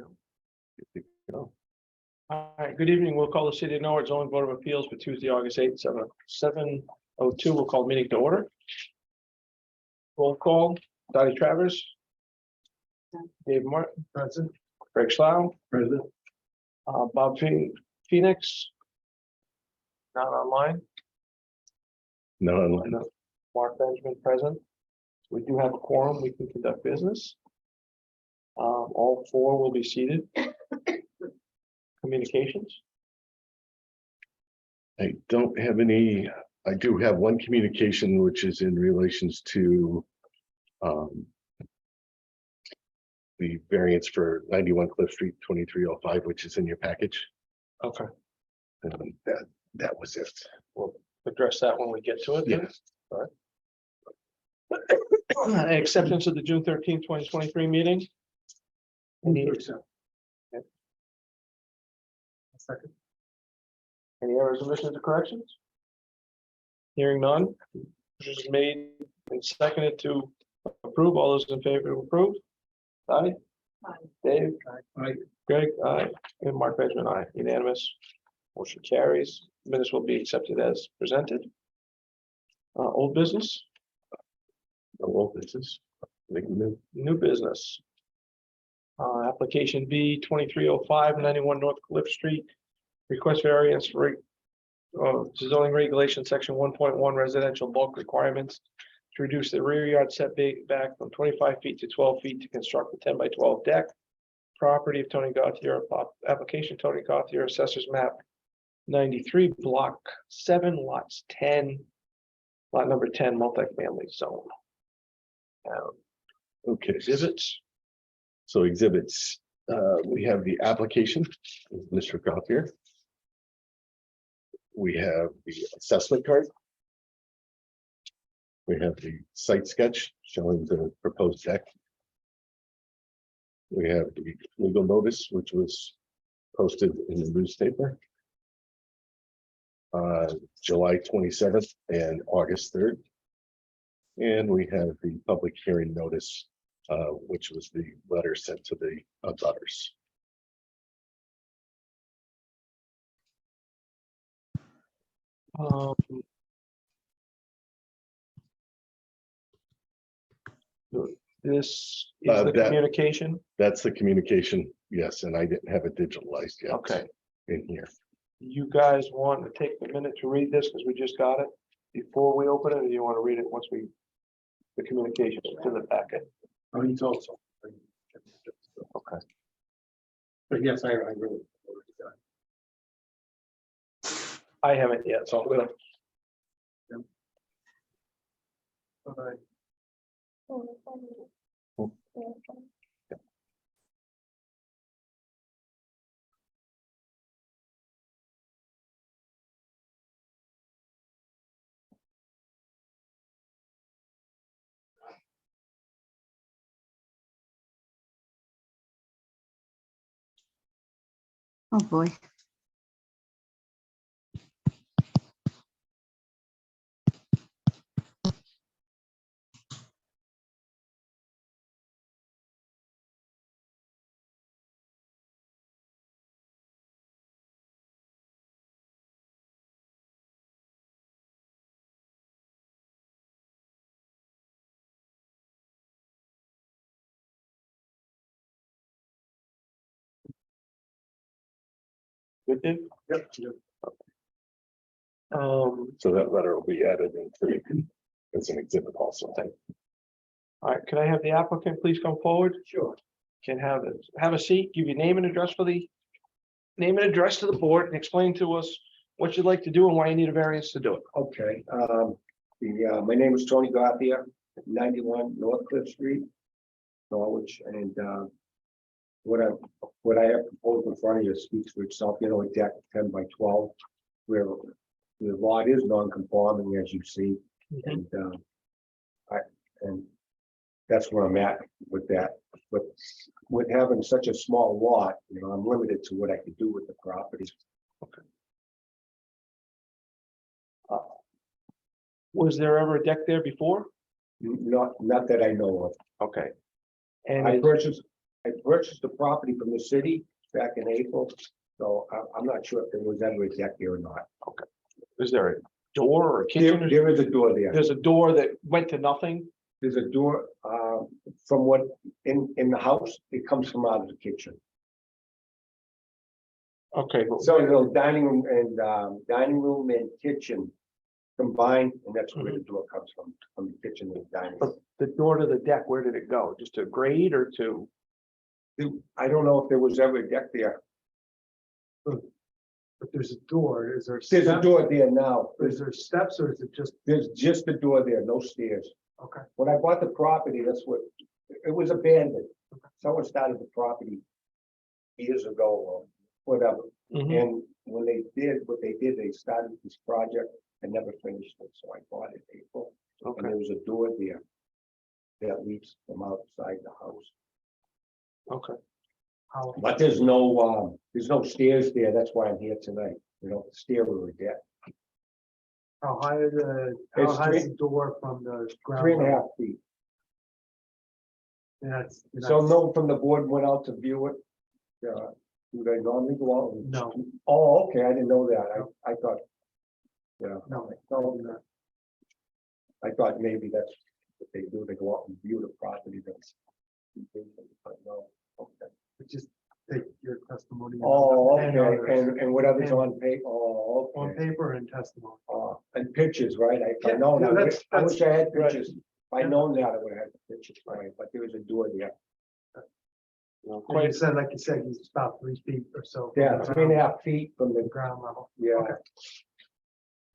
Good to go. All right, good evening. We'll call the City of Norwich zoning board of appeals for Tuesday, August 8th, 7:02. We'll call meeting to order. Roll call, Dottie Travers. Dave Martin, present. Greg Schlau. President. Bob Phoenix. Not online. No, No. Mark Benjamin, present. We do have a quorum. We can conduct business. All four will be seated. Communications. I don't have any. I do have one communication, which is in relations to the variance for 91 Cliff Street, 2305, which is in your package. Okay. And that was it. We'll address that when we get to it. then. Yeah. Acceptance of the June 13th, 2023 meeting. Any Any errors, omissions, or corrections? Hearing none. Motion is made and seconded to approve. All those in favor of approve? Aye. Aye. Dave? Aye. Greg? Aye. And Mark Benjamin, aye. Unanimous. Motion carries. Minutes will be accepted as presented. Old business, No old business. Make a move. new business. Application B 2305 91 North Cliff Street. Request variance for zoning regulation section 1.1 residential bulk requirements to reduce the rear yard setback from 25 feet to 12 feet to construct a 10 by 12 deck. Property of Tony Gauthier, application Tony Gauthier, assessors map 93, block 7, lots 10, lot number 10, multifamily zone. Okay. Exhibits. So exhibits, we have the application, Mr. Gauthier. We have the assessment card. We have the site sketch showing the proposed deck. We have the legal notice, which was posted in the newspaper. July 27th and August 3rd. And we have the public hearing notice, which was the letter sent to the abutters. This is the That- communication. That's the communication, yes, and I didn't have it digitalized yet. Okay. In here. You guys want to take a minute to read this because we just got it before we open it, or do you want to read it once we, the communication is in the packet? Oh, he's also. Okay. But yes, I really. I haven't yet, so I'm gonna. Oh, boy. Good, Dave? Yep. So that letter will be added into as an exhibit also. All right, can I have the applicant please come forward? Sure. Can have a seat, give your name and address to the board and explain to us what you'd like to do and why you need a variance to do it. Okay, my name is Tony Gauthier, 91 North Cliff Street, Norwich, and what I have proposed in front of you speaks for itself. You know, a deck 10 by 12, where the lot is non-conforming, as you see, and that's where I'm at with that. But with having such a small lot, you know, I'm limited to what I can do with the property. Was there ever a deck there before? Not that I know of. Okay. I And purchased I purchased the property from the city back in April, so I'm not sure if there was ever a deck here or not. Is there a door or a There, kitchen? there is a door there. There's a door that went to nothing? There's a door, from what, in the house, it comes from out of the kitchen. Okay, but So, you know, dining room and kitchen combined, and that's where the door comes from the kitchen and dining room. the door to the deck, where did it go? Just to grade or to? I don't know if there was ever a deck there. But there's a door, is there? There's a steps? door there now. Is there steps or is it just, There's just a door there, no stairs. okay, When I bought the property, that's what, it was abandoned. Someone started the property years ago or whatever. Mhm. And when they did, what they did, they started this project and never finished it. So I bought it in April. And Okay, there was a door there that leads from outside the house. okay. how, But there's no stairs there. That's why I'm here tonight. You know, stair or a deck. how high are how It's high is three- the door from the ground? 3.5 level? feet. And that's. and So that's- no, from the board went out to view it. Do they normally go out? and- No. Oh, okay, I didn't know that. I thought. Yeah, No, no, I thought maybe that's what they do. They go out and view the property that's. But no, okay. but just take your testimony. Oh, and okay, others and whatever's And- on paper, oh, On okay. paper and testimony. And pictures, right? If I Yeah, known, yeah, I that's- wish I had right. pictures. If I known that, I would have had the pictures, right? But there was a door there. And you said, like you said, he's about 3 feet or so. from Yeah, the 3.5 feet from the, ground level. yeah. Okay.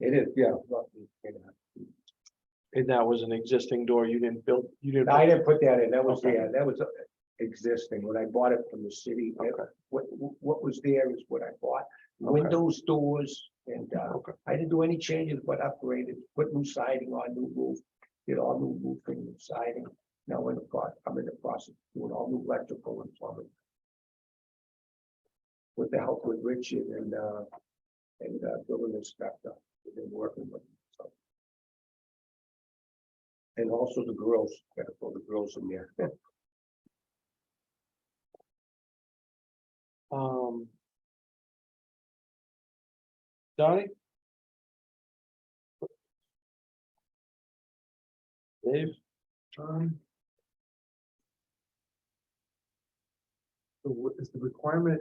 It is, yeah. Roughly 3.5. And that was an existing door, you didn't build, you didn't. I didn't put that in, that was Okay. there, that was existing, when I bought it from the city. Okay. What was there is what I bought, Okay. windows, doors, and, Okay. I didn't do any changes, but upgraded, put new siding on, new roof, did all new roofing and siding. Now I'm in the process of doing all new electrical and plumbing. With the help with Richard and building inspector, we've been working with, so. And also the girls, gotta put the girls in there. Donnie? Dave? So what is the requirement?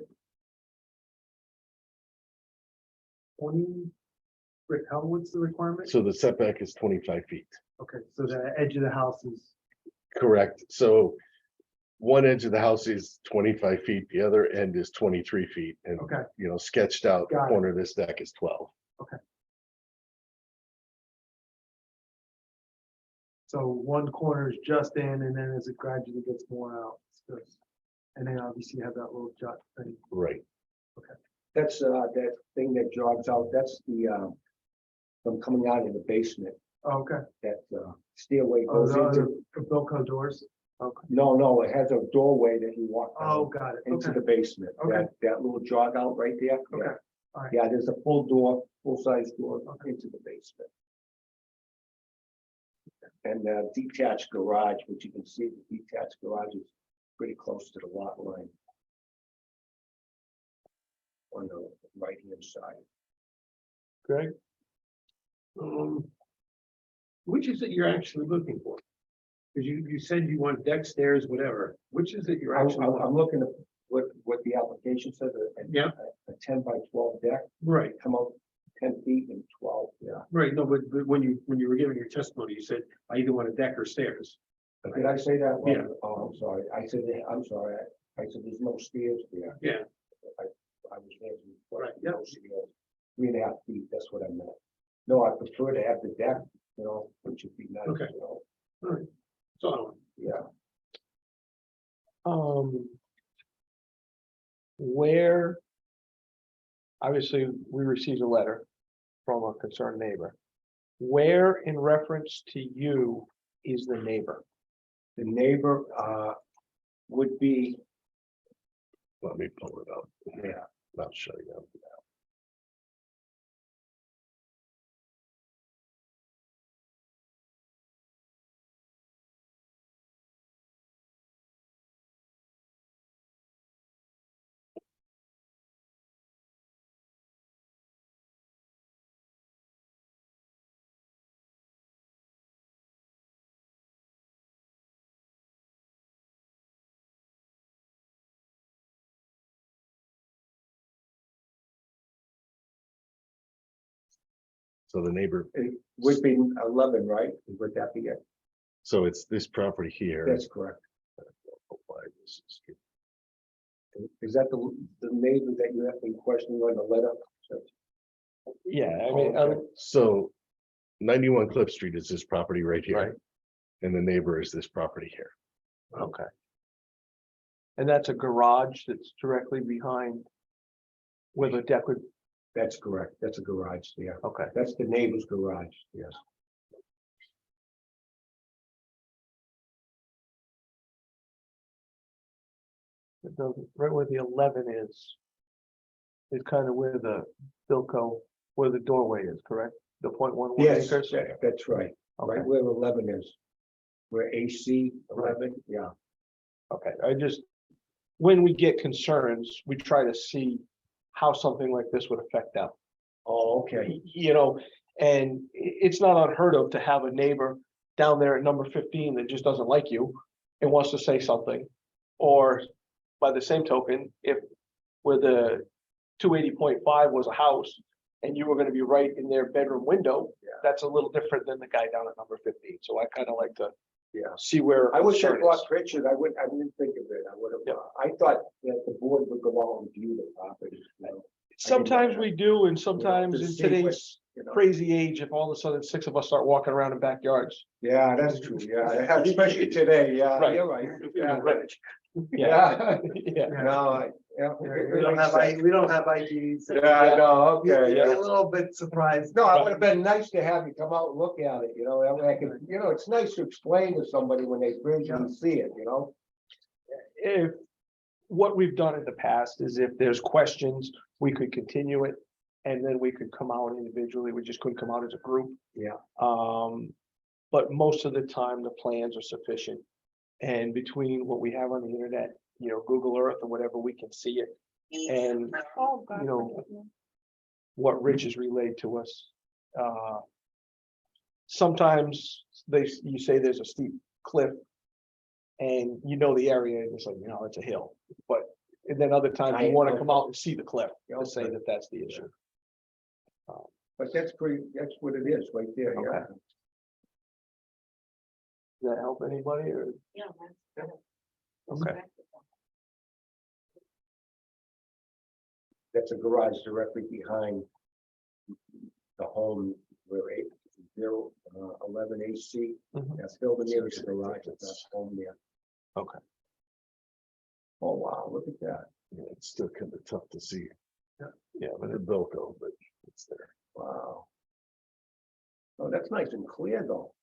20? Wait, what's the requirement? So the setback is 25 feet. Okay, so the edge of the house is, Correct. So one edge of the house is 25 feet, the other end is 23 feet, and, okay, you know, sketched out, the Got it. corner of this deck is 12. so one corner is just in and then as it gradually gets more out. And then obviously you have that little jut thing. Right. That's that thing that jogs out, that's the from coming out of the basement, Oh, okay. that stairway Oh, goes the into. other Bilco doors. Okay. No, it has a doorway that you walk Oh, down got it. into Okay. the basement, Okay. that little jog out right there. Okay. Yeah. All right. Yeah, there's a full door, full-size door Okay. into the basement. And detached garage, which you can see, the detached garage is pretty close to the lot line. On the right-hand side. Greg? Which is it you're actually looking for? Because you said you want deck stairs, whatever. Which is it you're actually wanting? I'm looking at what the application says, Yeah. a 10 by 12 deck, Right, come out 10 feet and 12, yeah. right. No, but when you were giving your testimony, you said, I either want a deck or stairs. Did I say that? Yeah. Oh, I'm sorry. I'm sorry. I said there's no stairs there. Yeah. I was answering. Right, No stairs. 3.5 feet, that's what I meant. No, I prefer to have the deck, you know, which would be nice, Okay. you know, So, yeah. Where? Obviously, we received a letter from a concerned neighbor. Where in reference to you is the neighbor? The neighbor, would be, Let me pull it up. yeah, I'll show you. So the neighbor, It would be 11, right? Would that be it? so it's this property here. That's correct. Why this is here. Is that the neighbor that you have been questioning on the letter? Yeah, So 91 Cliff Street is this property right Right. here. And the neighbor is this property here. okay. And that's a garage that's directly behind where the deck would, That's correct. That's a garage, yeah. okay. That's the neighbor's garage, yes. Right where the 11 is kind of where the Bilco, where the doorway is, correct? The 0.11 Yes, acres? that's right. Okay, Right where 11 is. Where AC 11, yeah. okay, when we get concerns, we try to see how something like this would affect them. Oh, okay. You know, and it's not unheard of to have a neighbor down there at number 15 that just doesn't like you and wants to say something. Or by the same token, if where the 280.5 was a house and you were gonna be right in their bedroom window, that's a little different than the guy down at number 15. So I kind of like to Yeah. see where. I wish I concern brought is. pictures. I didn't think of it. I would Yep. have, I thought that the board would go out and view the property. Sometimes we do, and sometimes to in see what, today's you know. crazy age, if all of a sudden 6 of us start walking around in backyards. Yeah, that's true. Yeah, especially today. Yeah, Right. you're right. Yeah. Right. Yeah. Yeah. No, yeah. We don't have, we don't have IDs. Yeah, I know, You'd okay, be yeah. a little bit surprised. No, it would have been nice to have you come out and look at it, you know, I mean, I could, you know, it's nice to explain to somebody when they visually see it, you know? If, what we've done in the past is if there's questions, we could continue it. And then we could come out individually, we just couldn't come out as a group. Yeah. But most of the time, the plans are sufficient. And between what we have on the internet, you know, Google Earth or whatever, we can see it. And, you know, what Rich has relayed to us. Sometimes you say there's a steep cliff. And you know the area, and it's like, you know, it's a hill, but, and then other times you want to come out and see the cliff, to say that that's the issue. But that's what it is, right there, yeah. Okay. Does that help anybody or? Yeah. Okay, That's a garage directly behind the home where 11 AC, Mhm. that's still the nearest garage, that's home there. okay. Oh, wow, look at that, Yeah, it's still kind of tough to see Yeah, but the Bilko, but it's there. wow. Oh, that's nice and clear though.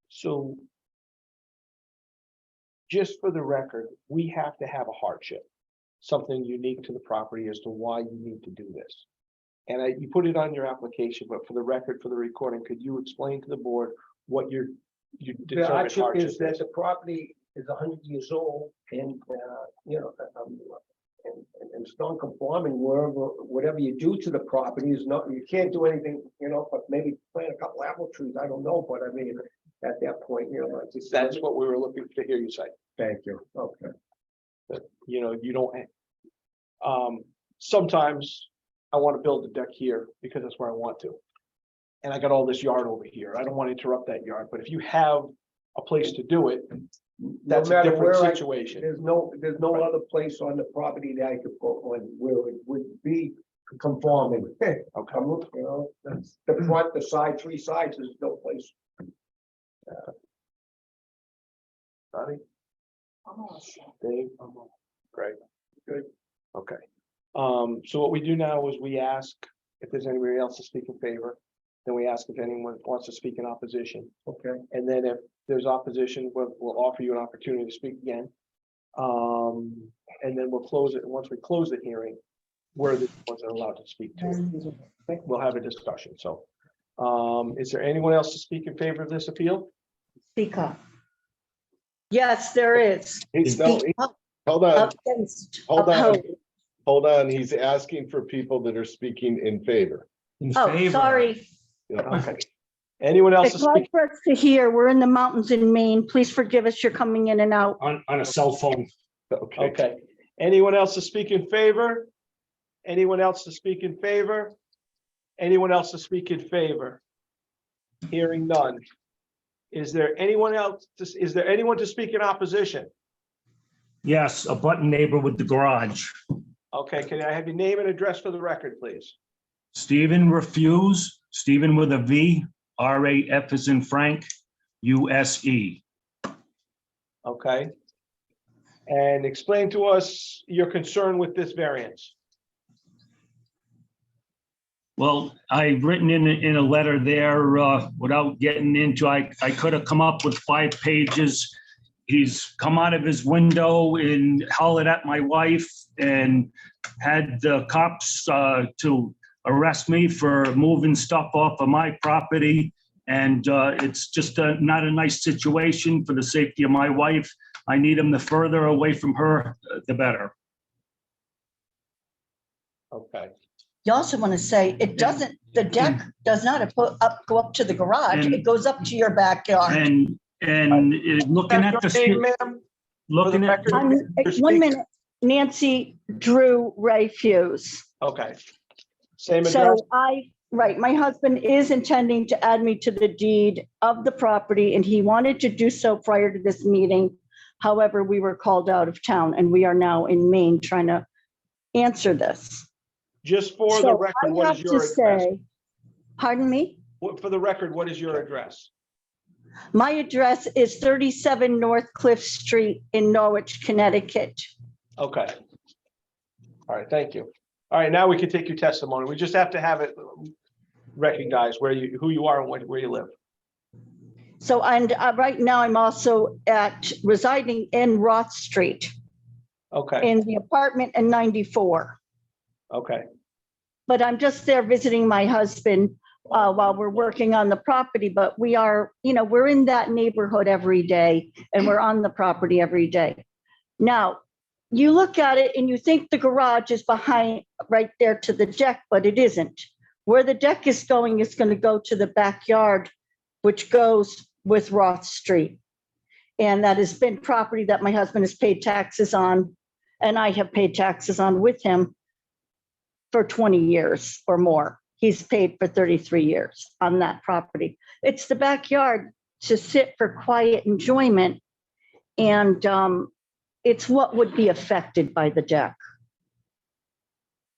So. Just for the record, we have to have a hardship. Something unique to the property as to why you need to do this. And you put it on your application, but for the record, for the recording, could you explain to the board what you The determined hardship hardship is that is? the property is 100 years old and, you know, and it's non-conforming wherever, whatever you do to the property is not, you can't do anything, you know, but maybe plant a couple apple trees, I don't know, but I mean, at that point, you know, it's just. That's what we were looking to hear you say. Thank you, okay. That, you know, you don't. Sometimes I want to build a deck here because that's where I want to. And I got all this yard over here. I don't want to interrupt that yard, but if you have a place to do it, that's a matter different where situation. There's no Right. other place on the property that I could go on where it would be conforming. Okay, You know, that's the front, the side, 3 sides, there's no place. Sonny, Dave, Greg, good, okay. So what we do now is we ask if there's anybody else to speak in favor. Then we ask if anyone wants to speak in opposition. Okay. And then if there's opposition, we'll offer you an opportunity to speak again. And then we'll close it. And once we close the hearing, we're the ones that are allowed to speak to it. We'll have a discussion. So, is there anyone else to speak in favor of this appeal? Speak up. Yes, there is. Speak up Hold on, against hold on. oppose. hold on. He's asking for people that are speaking in favor. Oh, sorry. Yeah. Okay. Anyone else to It's hard speak? for us to hear. We're in the mountains in Maine. Please forgive us. You're coming in and out. on a cell phone. Okay. Okay. Anyone else to speak in favor? Anyone else to speak in favor? Anyone else to speak in favor? Hearing none. Is there anyone else, is there anyone to speak in opposition? Yes, a button neighbor with the garage. Okay, can I have your name and address for the record, please? Stephen Refuse, Stephen with a V, RAF as in Frank, USE. Okay. And explain to us your concern with this variance. Well, I've written in a letter there, without getting into, I could have come up with 5 pages. He's come out of his window and hollered at my wife and had the cops to arrest me for moving stuff off of my property. And it's just not a nice situation for the safety of my wife. I need him the further away from her, the better. Okay. You also want to say, it doesn't, the deck does not go up to the garage, it goes up to your backyard. And looking at That's your name, the, ma'am? looking at, For the I'm, record, one minute, Nancy Drew Ray Fuse. Okay. Same address? So right, my husband is intending to add me to the deed of the property, and he wanted to do so prior to this meeting. However, we were called out of town, and we are now in Maine trying to answer this. Just for the So record, I what have is to your address? say, pardon me? For the record, what is your address? My address is 37 North Cliff Street in Norwich, Connecticut. Okay. All right, thank you. All right, now we can take your testimony. We just have to have it recognized who you are and where you live. So, and right now I'm also residing in Roth Street Okay, in the apartment in 94. okay, But I'm just there visiting my husband while we're working on the property. But we are, we're in that neighborhood every day and we're on the property every day. Now, you look at it and you think the garage is behind right there to the deck, but it isn't. Where the deck is going is going to go to the backyard, which goes with Roth Street. And that has been property that my husband has paid taxes on, and I have paid taxes on with him for 20 years or more. He's paid for 33 years on that property. It's the backyard to sit for quiet enjoyment. And it's what would be affected by the deck.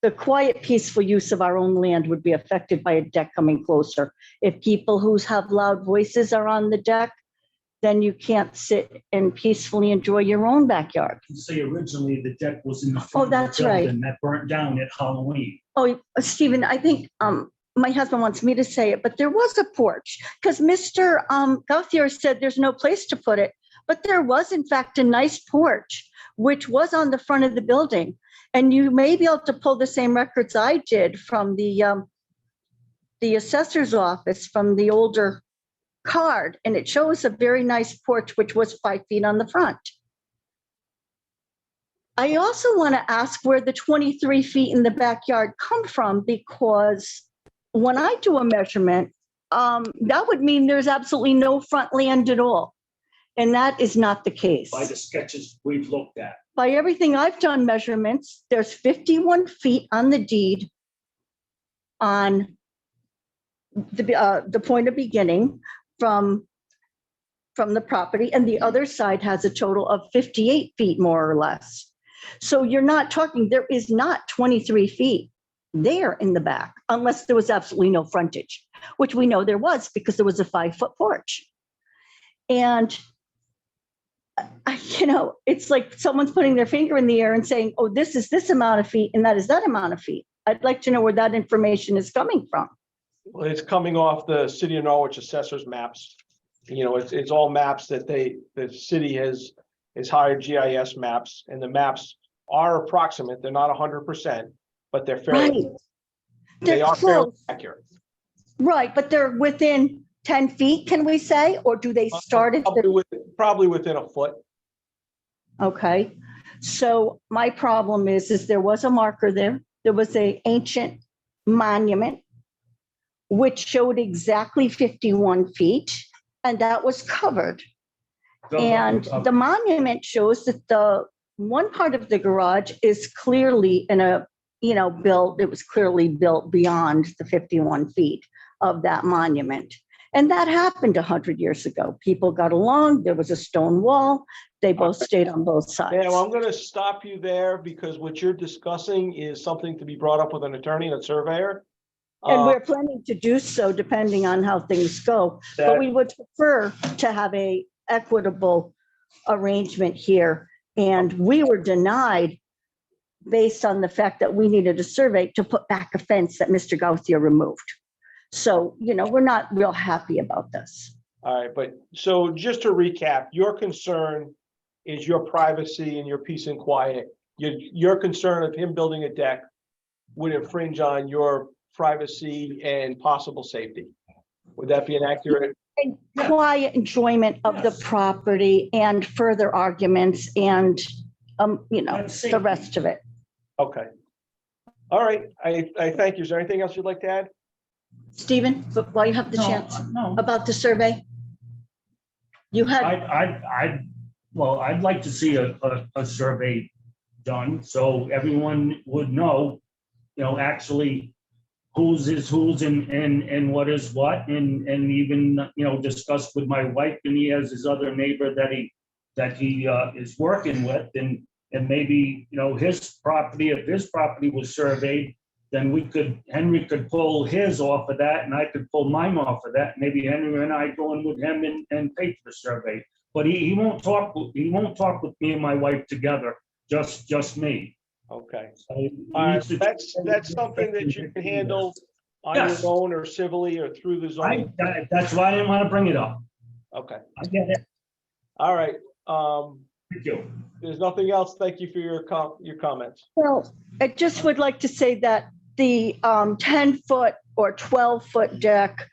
The quiet, peaceful use of our own land would be affected by a deck coming closer. If people who have loud voices are on the deck, then you can't sit and peacefully enjoy your own backyard. say originally the deck was in the front of that's the right. building that burnt down at Halloween. Oh, Stephen, I think my husband wants me to say it, but there was a porch because Mr. Gauthier said there's no place to put it, but there was in fact a nice porch, which was on the front of the building. And you may be able to pull the same records I did from the assessor's office from the older card, and it shows a very nice porch, which was 5 feet on the front. I also want to ask where the 23 feet in the backyard come from, because when I do a measurement, that would mean there's absolutely no front land at all. And that is not the case. By the sketches we've looked at. By everything I've done measurements, there's 51 feet on the deed on the point of beginning from the property, and the other side has a total of 58 feet more or less. So you're not talking, there is not 23 feet there in the back, unless there was absolutely no frontage, which we know there was because there was a 5-foot porch. And it's like someone's putting their finger in the air and saying, oh, this is this amount of feet and that is that amount of feet. I'd like to know where that information is coming from. well, it's coming off the city of Norwich assessors maps. It's all maps that the city has hired GIS maps, and the maps are approximate. They're not 100%, but they're fairly, Right. they They're are fairly close. accurate. Right, but they're within 10 feet, can we say? Or do they start at the, Probably within a foot. okay. So my problem is there was a marker there. There was an ancient monument which showed exactly 51 feet, and that was covered. And the monument shows that the one part of the garage is clearly in a built, it was clearly built beyond the 51 feet of that monument. And that happened 100 years ago. People got along, there was a stone wall, they both stayed on both sides. Ma'am, I'm gonna stop you there because what you're discussing is something to be brought up with an attorney and a surveyor. And we're planning to do so depending on how things go, but That- we would prefer to have a equitable arrangement here. And we were denied based on the fact that we needed a survey to put back a fence that Mr. Gauthier removed. So, we're not real happy about this. All right, but so just to recap, your concern is your privacy and your peace and quiet. Your concern of him building a deck would infringe on your privacy and possible safety. Would that be an accurate? And quiet enjoyment of the property and further arguments and, the rest of it. Okay. All right, I thank you. Is there anything else you'd like to add? Stephen, but while you have the chance, No, about the survey? You had, I'd like to see a survey done, so everyone would know, actually whose is whose and what is what, and even, discuss with my wife, and he has his other neighbor that he is working with, and maybe, his property, if his property was surveyed, then Henry could pull his off of that, and I could pull mine off of that. Maybe Henry and I go in with him and pay for the survey. But he won't talk with me and my wife together, just me. Okay. So he All right, needs to- that's something that you can handle on Yes. your own or civilly or through the zoning. That's why I didn't want to bring it up. Okay, I get it. all right. Thank you. There's nothing else. Thank you for your comments. well, I just would like to say that the 10-foot or 12-foot deck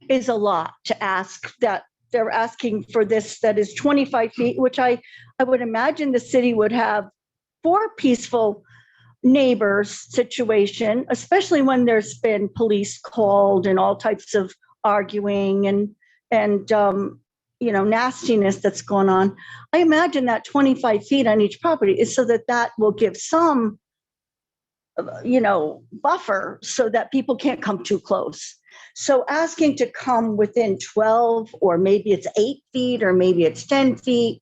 is a lot to ask, that they're asking for this, that is 25 feet, which I would imagine the city would have for peaceful neighbors situation, especially when there's been police called and all types of arguing and nastiness that's going on. I imagine that 25 feet on each property is so that will give some buffer so that people can't come too close. So asking to come within 12, or maybe it's 8 feet, or maybe it's 10 feet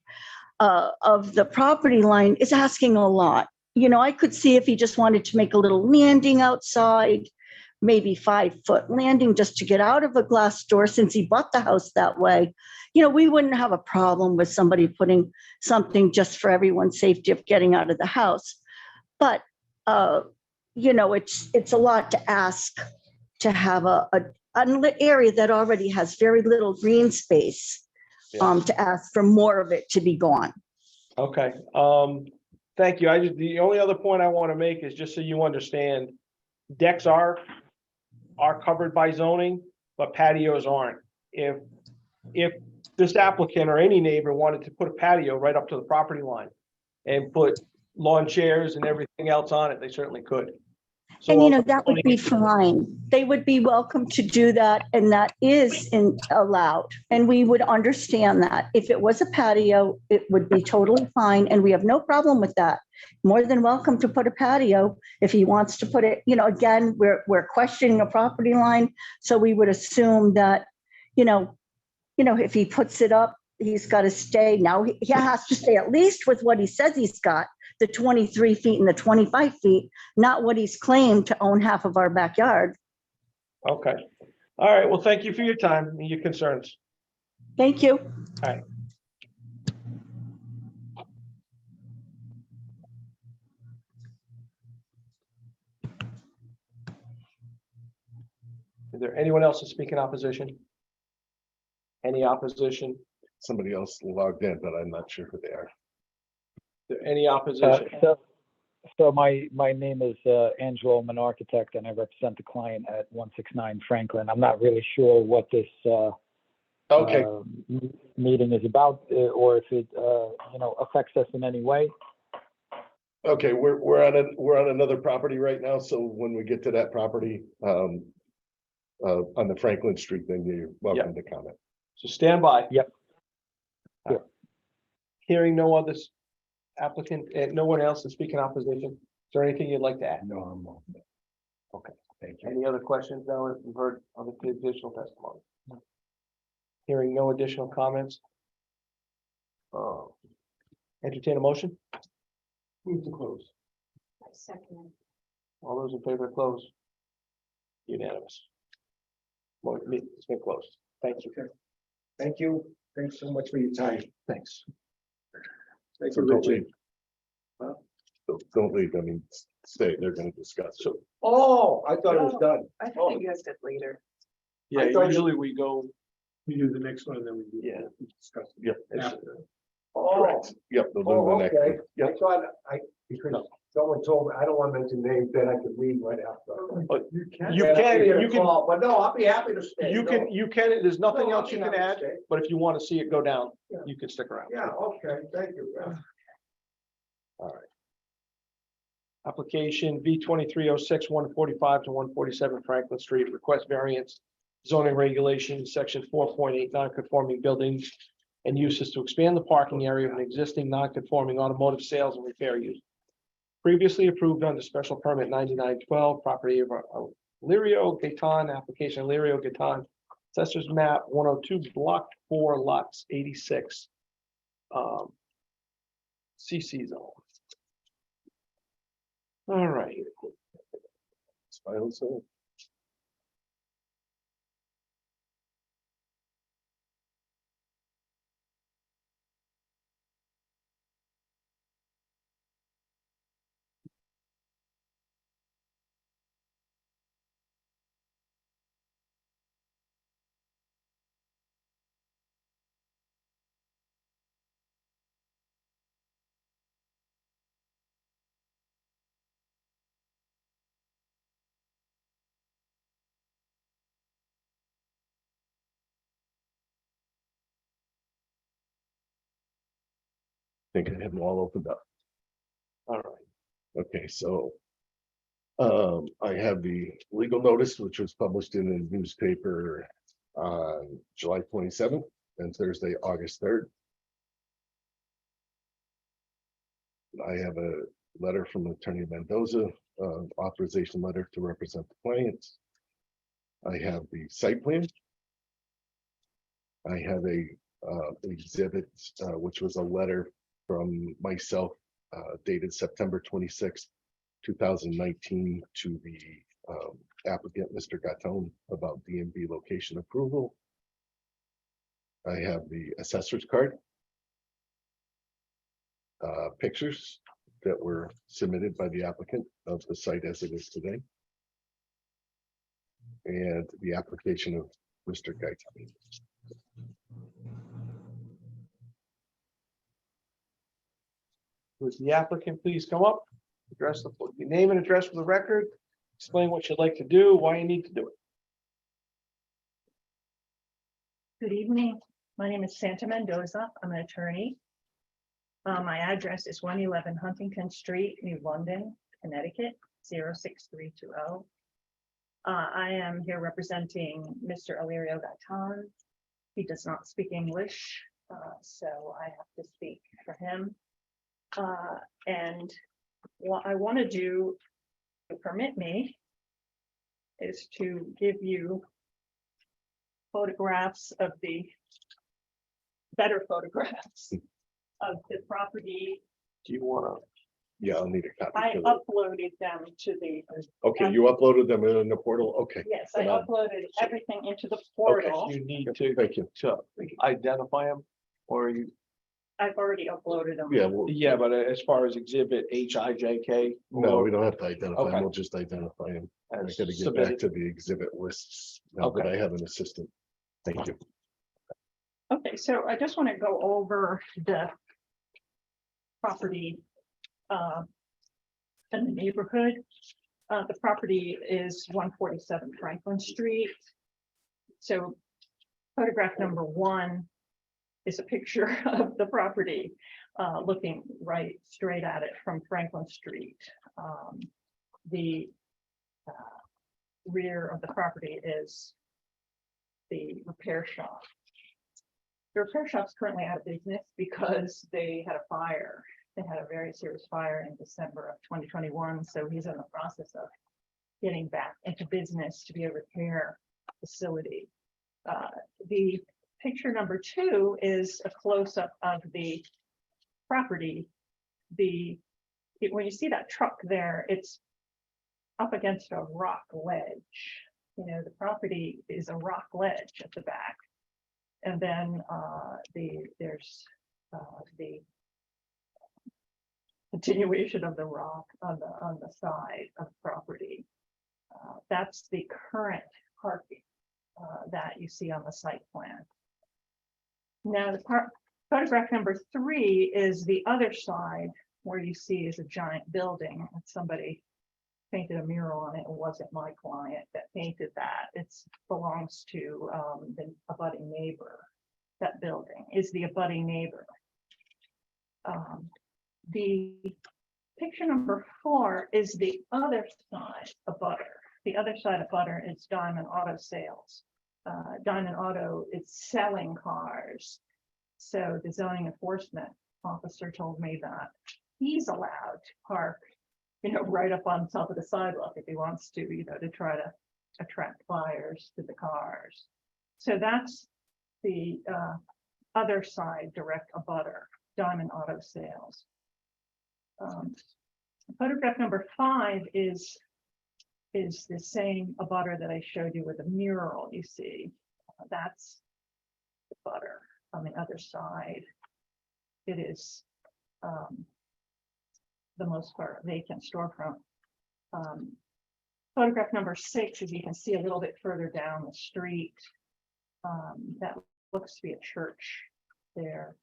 of the property line is asking a lot. I could see if he just wanted to make a little landing outside, maybe 5-foot landing just to get out of a glass door, since he bought the house that way. We wouldn't have a problem with somebody putting something just for everyone's safety of getting out of the house. But it's a lot to ask to have an area that already has very little green space, to ask for more of it to be gone. Okay, thank you. The only other point I want to make is just so you understand, decks are covered by zoning, but patios aren't. If this applicant or any neighbor wanted to put a patio right up to the property line and put lawn chairs and everything else on it, they certainly could. So, And that would be fine. They would be welcome to do that, and that is allowed. And we would understand that. If it was a patio, it would be totally fine, and we have no problem with that. More than welcome to put a patio if he wants to put it. Again, we're questioning a property line, so we would assume that, if he puts it up, he's got to stay. Now he has to stay at least with what he says he's got, the 23 feet and the 25 feet, not what he's claimed to own half of our backyard. okay. All right, well, thank you for your time and your concerns. Thank you. Is there anyone else to speak in opposition? Any opposition? Somebody else logged in, but I'm not sure who they are. Is there any opposition? So my name is Angelo, I'm an architect, and I represent the client at 169 Franklin. I'm not really sure what this Okay, meeting is about, or if it affects us in any way. okay, we're on another property right now, so when we get to that property, on the Franklin Street, then you're welcome to comment. So stand by. Yep. Hearing no other applicant, and no one else to speak in opposition. there anything you'd like to add? No, I'm not. Okay. Thank you. Any other questions now that we've heard of the additional testimony? Hearing no additional comments. Entertain a motion? Move to close. All those in favor of close? Unanimous. Well, it's been closed. Thank you. Thank you. Thanks so much for your time. Thanks. Thank So you, don't Richard. leave. Don't leave, I mean, stay, they're gonna discuss. So Oh, I thought it was done. I Oh. think you guys did later. Yeah, I thought you- usually we go, We do the next one and then we do. Yeah. Discuss. it Yep. after. Oh, Yep, they'll do oh, the next okay. one. Yep. I thought because someone told me, I don't want to mention names, then I could leave right after. You can. You Then I can, get a you can- call, But no, I'll be happy to stay. you No. can, there's nothing No, I'll else you be can happy to add, stay. but if you want to see it go down, Yeah. you can stick around. Yeah, okay, thank you. Application V 2306 145 to 147 Franklin Street, request variance. Zoning regulations, section 4.8, non-conforming buildings and uses to expand the parking area of an existing non-conforming automotive sales and repair use. Previously approved under special permit 9912, property of Lirio Gaetan, application Lirio Gaetan. Assessors map 102, block 4, lots 86. CC zone. All right. Smile, so. Think I have them all opened up. All right. Okay, so. I have the legal notice, which was published in the newspaper on July 27th and Thursday, August 3rd. I have a letter from Attorney Mendoza, authorization letter to represent the clients. I have the site plan. I have a exhibit, which was a letter from myself dated September 26th, 2019 to the applicant, Mr. Gatton, about DMV location approval. I have the assessor's card. Pictures that were submitted by the applicant of the site as it is today. And the application of Mr. Gatton. Would the applicant please come up, address your name and address for the record, explain what you'd like to do, why you need to do it. Good evening. My name is Santa Mendoza. I'm an attorney. My address is 111 Huntington Street, New London, Connecticut, 06320. I am here representing Mr. Alirio Gatton. He does not speak English, so I have to speak for him. And what I want to do, to permit me, is to give you photographs of the better photographs of the property. Do you want Yeah, I'll need a copy. I for that. uploaded them to the, Okay, you uploaded them in the portal, okay. yes, I Then I'll- uploaded everything into the to, portal. you need to Thank you. identify them? Or you, I've already uploaded them. Yeah, well, yeah, but as far as exhibit HIJK. no, we don't have to identify Okay. them, we'll just identify them. I as gotta get back submitted. to the exhibit lists now that Okay. I have an assistant. Thank you. Okay, so I just want to go over the property in the neighborhood. The property is 147 Franklin Street. So photograph number 1 is a picture of the property looking right straight at it from Franklin Street. The rear of the property is the repair shop. The repair shop's currently out of business because they had a fire They had a very serious fire in December of 2021, so he's in the process of getting back into business to be a repair facility. The picture number 2 is a close-up of the property. When you see that truck there, it's up against a rock ledge. You know, the property is a rock ledge at the back. And then there's the continuation of the rock on the side of the property. That's the current parking that you see on the site plan. Now, the photograph number 3 is the other side, where you see is a giant building. Somebody painted a mural on it. It wasn't my client that painted that. It belongs to the abutting neighbor. That building is the abutting neighbor. The picture number 4 is the other side of butter. The other side of butter is Diamond Auto Sales. Diamond Auto is selling cars. So the zoning enforcement officer told me that he's allowed to park, right up on top of the sidewalk if he wants to, to try to attract buyers to the cars. So that's the other side, direct abutter, Diamond Auto Sales. Photograph number 5 is the same abutter that I showed you with the mural. You see, that's the butter on the other side. It is the most part vacant storefront. Photograph number 6, as you can see a little bit further down the street, that looks to be a church there.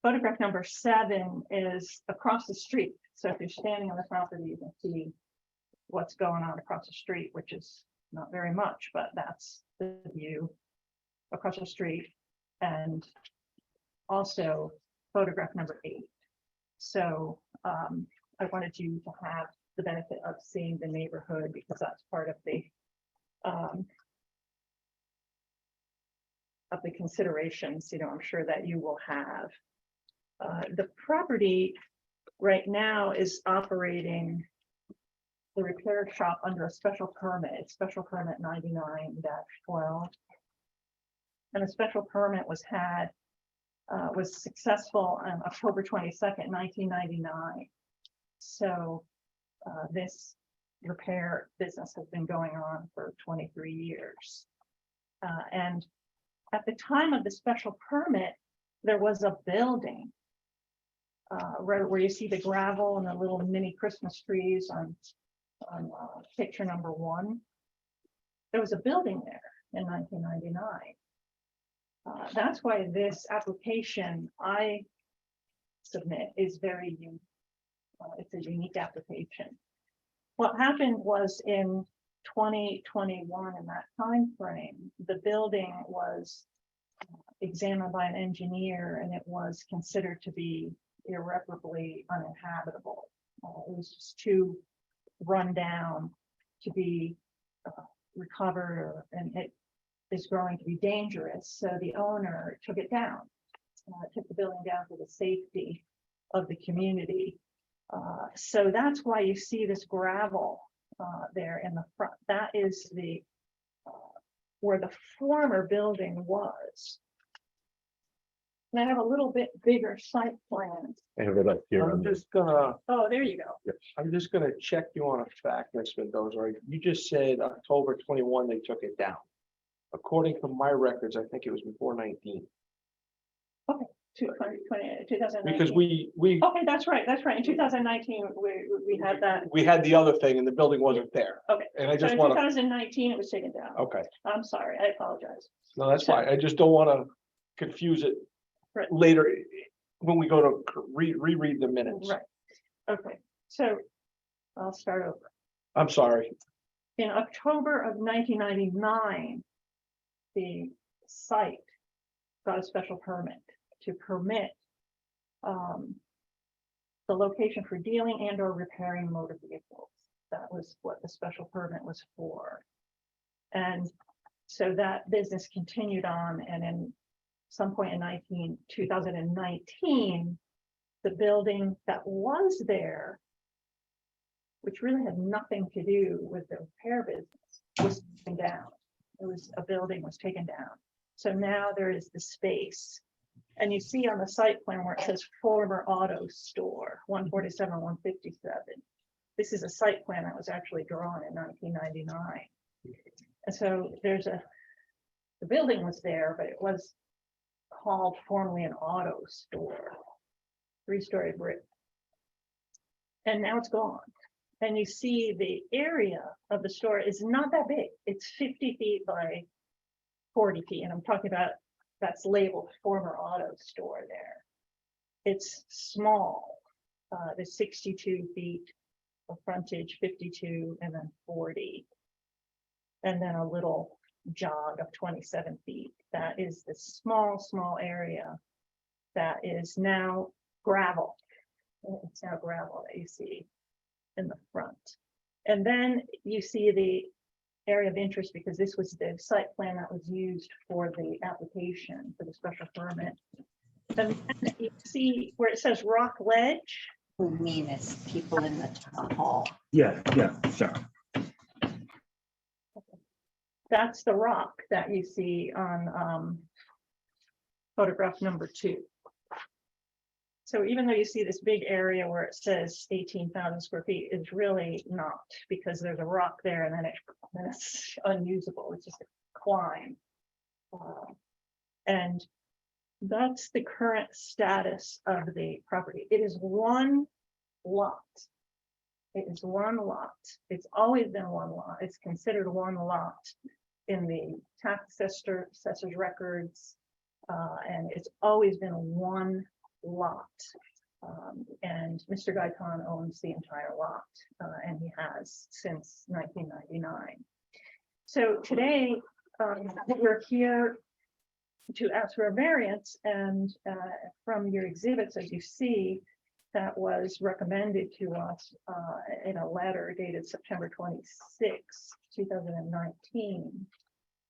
Photograph number 7 is across the street. So if you're standing on the property, you can see what's going on across the street, which is not very much, but that's the view across the street. And also photograph number 8. So I wanted you to have the benefit of seeing the neighborhood, because that's part of the considerations, I'm sure that you will have. The property right now is operating the repair shop under a special permit, special permit 99-12. And a special permit was successful on October 22nd, 1999. So this repair business has been going on for 23 years. And at the time of the special permit, there was a building right where you see the gravel and the little mini Christmas trees on picture number 1. There was a building there in 1999. That's why this application I submit is very unique. It's a unique application. What happened was in 2021, in that time frame, the building was examined by an engineer, and it was considered to be irreparably uninhabitable. It was just too run down to be recovered, and it is growing to be dangerous. So the owner took it down, took the building down for the safety of the community. So that's why you see this gravel there in the front. That is the where the former building was. And I have a little bit bigger site plan. I have it up here. I'm just gonna, Oh, there you go. I'm just gonna check you on a fact, Ms. Mendoza. You just said October 21, they took it down. According to my records, I think it was before 19. 2019. Because we Okay, that's right. In 2019, we had that. we had the other thing and the building wasn't there. Okay. And I So just in want to, 2019, it was taken down. okay, I'm sorry, I apologize. no, that's fine. I just don't want to confuse it Right. later when we go to reread the minutes. Right. Okay, so I'll start over. I'm sorry. In October of 1999, the site got a special permit to permit the location for dealing and or repairing motor vehicles. That was what the special permit was for. And so that business continued on, and in some point in 2019, the building that was there, which really had nothing to do with the repair business, was taken down. A building was taken down. So now there is the space. And you see on the site plan where it says former auto store, 147, 157. This is a site plan that was actually drawn in 1999. And so the building was there, but it was called formerly an auto store, 3-story brick. And now it's gone. And you see the area of the store is not that big. It's 50 feet by 40 feet. And I'm talking about, that's labeled former auto store there. It's small. There's 62 feet of frontage, 52, and then 40. And then a little jog of 27 feet. That is the small area that is now gravel. It's now gravel that you see in the front. And then you see the area of interest, because this was the site plan that was used for the application for the special permit. And then you see where it says rock ledge. We mean it's people in the town hall. Yeah, sure. That's the rock that you see on photograph number 2. So even though you see this big area where it says 18,000 square feet, it's really not, because there's a rock there and then it's unusable. It's just a climb. And that's the current status of the property. It is one lot. It is one lot. It's always been one lot. It's considered one lot in the tax assessor's records. And it's always been one lot. And Mr. Gaitan owns the entire lot, and he has since 1999. So today, we're here to ask for a variance, and from your exhibits, as you see, that was recommended to us in a letter dated September 26, 2019.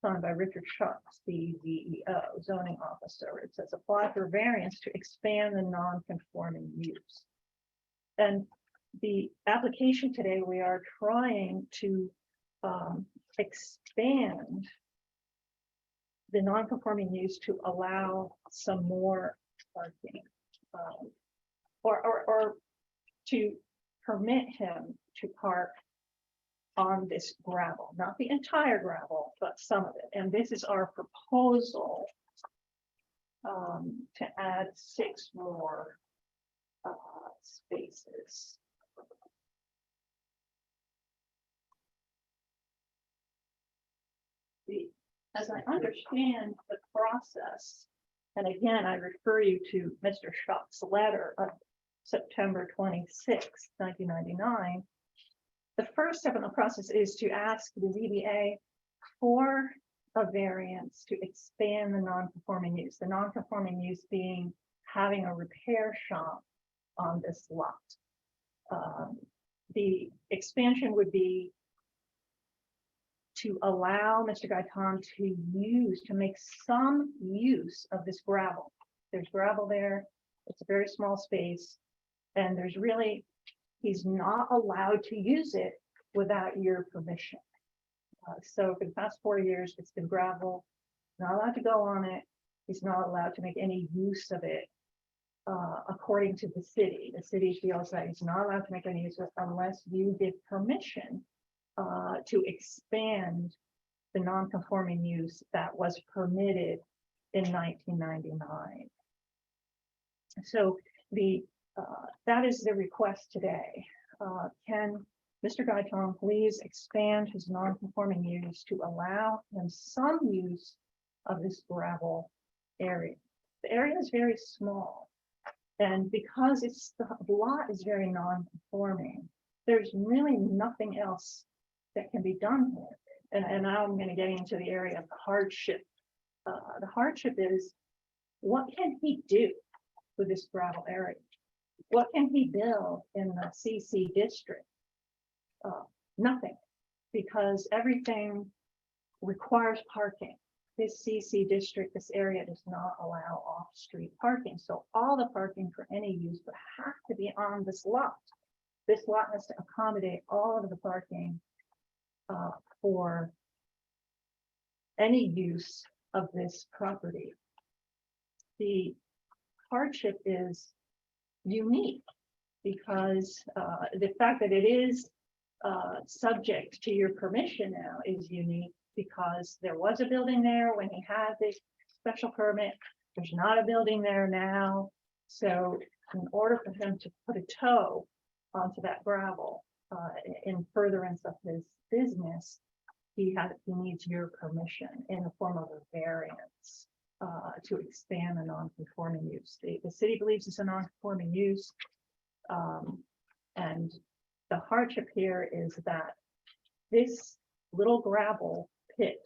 Signed by Richard Shucks, the DEO zoning officer. It says apply for variance to expand the non-conforming use. And the application today, we are trying to expand the non-conforming use to allow some more parking, or to permit him to park on this gravel, not the entire gravel, but some of it. And this is our proposal to add 6 more spaces. As I understand the process, and again, I refer you to Mr. Schuck's letter of September 26, 1999, the first step in the process is to ask the ZBA for a variance to expand the non-conforming use. The non-conforming use being having a repair shop on this lot. The expansion would be to allow Mr. Gaitan to make some use of this gravel. There's gravel there. It's a very small space, and there's really, he's not allowed to use it without your permission. So for the past 4 years, it's been gravel, not allowed to go on it. He's not allowed to make any use of it. According to the city feels that he's not allowed to make any use of it unless you give permission to expand the non-conforming use that was permitted in 1999. So that is the request today. Can Mr. Gaitan please expand his non-conforming use to allow him some use of this gravel area? The area is very small, and because the lot is very non-conforming, there's really nothing else that can be done here. And now I'm going to get into the area of the hardship. The hardship is, what can he do with this gravel area? What can he build in the CC district? Nothing, because everything requires parking. this CC district, this area does not allow off-street parking. So all the parking for any use would have to be on this lot. This lot has to accommodate all of the parking for any use of this property. The hardship is unique because the fact that it is subject to your permission now is unique because there was a building there when he had this special permit. There's not a building there now. So in order for him to put a toe onto that gravel in furtherance of his business, he needs your permission in the form of a variance to expand a non-conforming use. The city believes it's a non-conforming use. And the hardship here is that this little gravel pit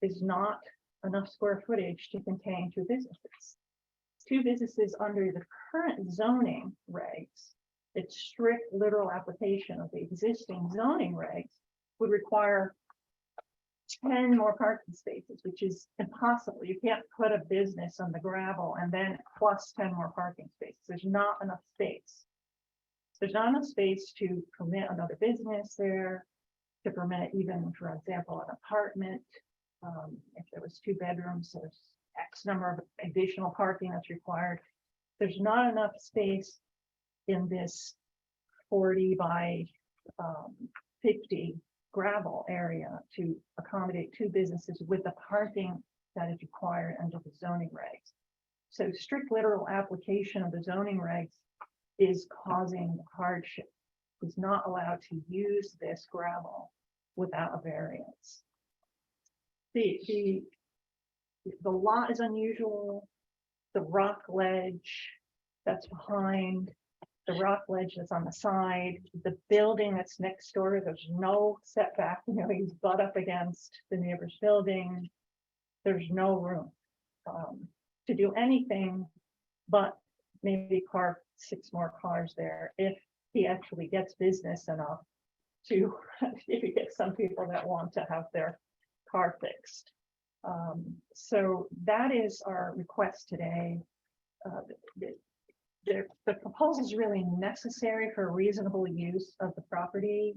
is not enough square footage to contain two businesses. Two businesses under the current zoning regs, its strict literal application of the existing zoning regs would require 10 more parking spaces, which is impossible. You can't put a business on the gravel and then plus 10 more parking spaces. There's not enough space. There's not enough space to permit another business there, to permit even, for example, an apartment. If there was 2 bedrooms, there's X number of additional parking that's required. There's not enough space in this 40 by 50 gravel area to accommodate 2 businesses with the parking that is required under the zoning regs. So strict literal application of the zoning regs is causing hardship. He's not allowed to use this gravel without a variance. The lot is unusual. The rock ledge that's behind, the rock ledge that's on the side, the building that's next door, there's no setback, he's butt up against the neighbor's building. There's no room to do anything but maybe park 6 more cars there if he actually gets business enough to, if he gets some people that want to have their car fixed. So that is our request today. The proposal is really necessary for reasonable use of the property.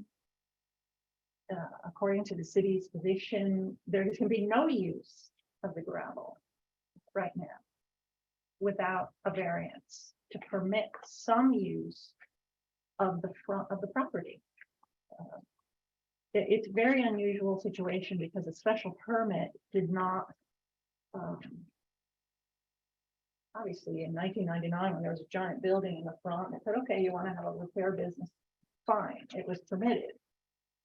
According to the city's position, there can be no use of the gravel right now without a variance to permit some use of the front of the property. It's a very unusual situation because a special permit did not, obviously in 1999, when there was a giant building in the front, they said, okay, you want to have a repair business, fine, it was permitted.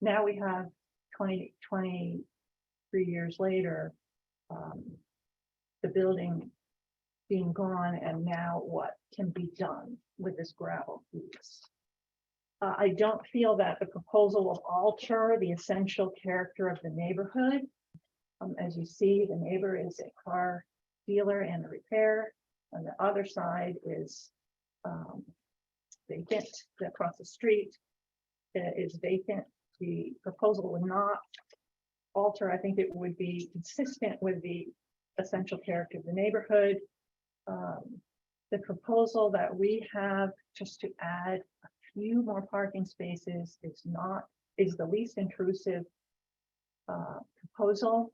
Now we have 23 years later, the building being gone, and now what can be done with this gravel piece? I don't feel that the proposal will alter the essential character of the neighborhood. As you see, the neighbor is a car dealer and a repair. On the other side is vacant. Across the street is vacant. The proposal would not alter. I think it would be consistent with the essential character of the neighborhood. The proposal that we have just to add a few more parking spaces is the least intrusive proposal.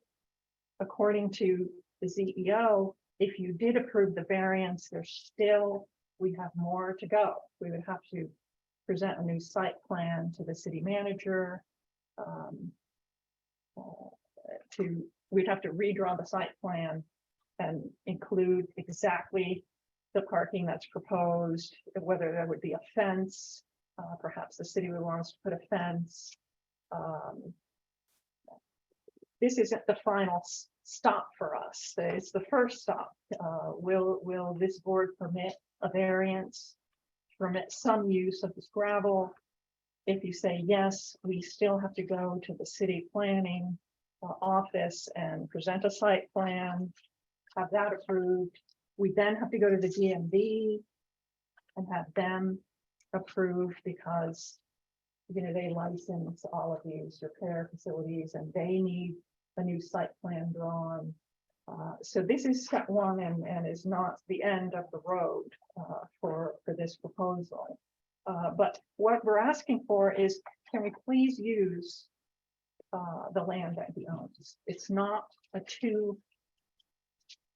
According to the CEO, if you did approve the variance, we have more to go. We would have to present a new site plan to the city manager. We'd have to redraw the site plan and include exactly the parking that's proposed, whether there would be a fence. Perhaps the city would want us to put a fence. This isn't the final stop for us. It's the first stop. Will this board permit a variance, permit some use of this gravel? If you say yes, we still have to go to the city planning office and present a site plan, have that approved. We then have to go to the DMV and have them approved because they license all of these repair facilities and they need a new site plan drawn. So this is step one and is not the end of the road for this proposal. But what we're asking for is, can we please use the land that he owns? It's not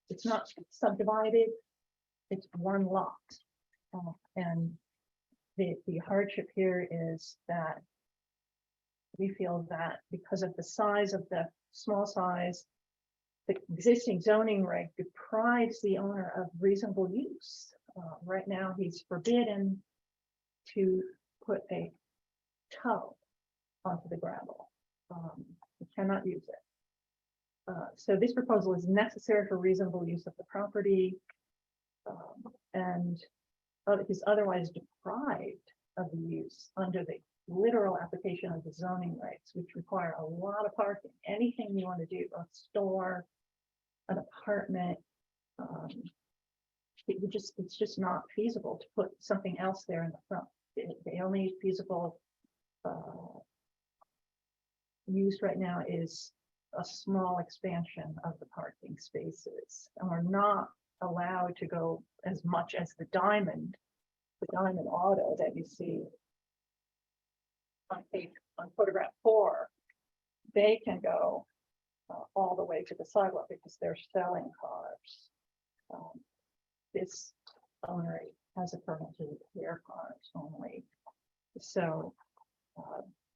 it's not subdivided, it's one lot. And the hardship here is that we feel that because of the size of the small size, the existing zoning reg deprives the owner of reasonable use. Right now, he's forbidden to put a toe onto the gravel. He cannot use it. So this proposal is necessary for reasonable use of the property. And he's otherwise deprived of the use under the literal application of the zoning regs, which require a lot of parking. Anything you want to do, a store, an apartment, it's just not feasible to put something else there in the front. The only feasible use right now is a small expansion of the parking spaces, and we're not allowed to go as much as the Diamond Auto that you see on photograph 4. They can go all the way to the sidewalk because they're selling cars. This owner has a permit to repair cars only, so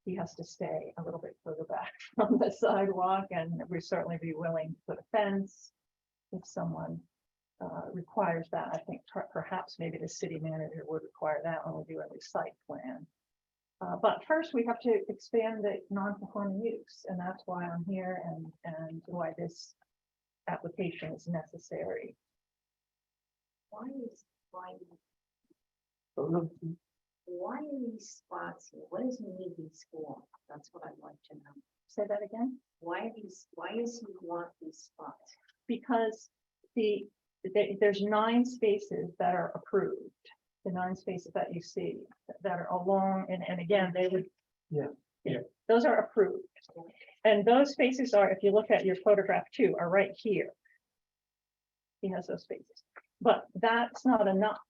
he has to stay a little bit further back from the sidewalk, and we'd certainly be willing to put a fence if someone requires that. I think perhaps maybe the city manager would require that when we do a new site plan. But first we have to expand the non-conforming use, and that's why I'm here and why this application is necessary. Why Mhm. why are these spots here? What does he need these for? That's what I'd like to know. Say that again? Why does he want these spots? Because there's 9 spaces that are approved. The 9 spaces that you see that are along, and again, they would. Yeah. Those are approved. And those spaces are, if you look at your photograph 2, are right here. He has those spaces, but that's not enough.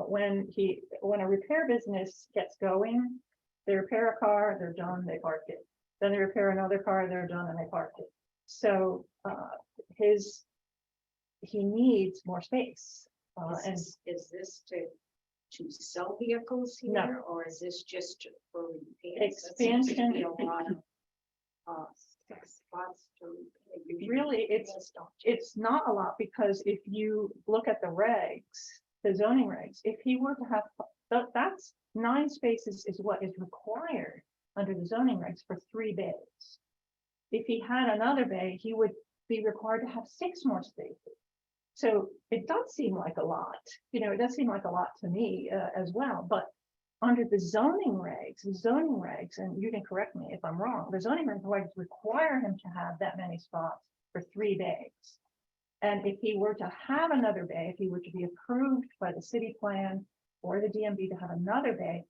When a repair business gets going, they repair a car, they're done, they park it. Then they repair another car, they're done, and they park it. So he needs more space. And Is this to sell vehicles No. here, or is this just for repairs? That Expansion. seems to be a lot of spots to repair. Usually Really, repairs don't. it's not a lot, because if you look at the regs, the zoning regs, if he were to have, that's 9 spaces is what is required under the zoning regs for 3 bays. If he had another bay, he would be required to have 6 more spaces. So it does seem like a lot, it does seem like a lot to me as well, but under the zoning regs, and you can correct me if I'm wrong, the zoning regs require him to have that many spots for 3 bays. And if he were to have another bay, if he were to be approved by the city plan or the DMV to have another bay,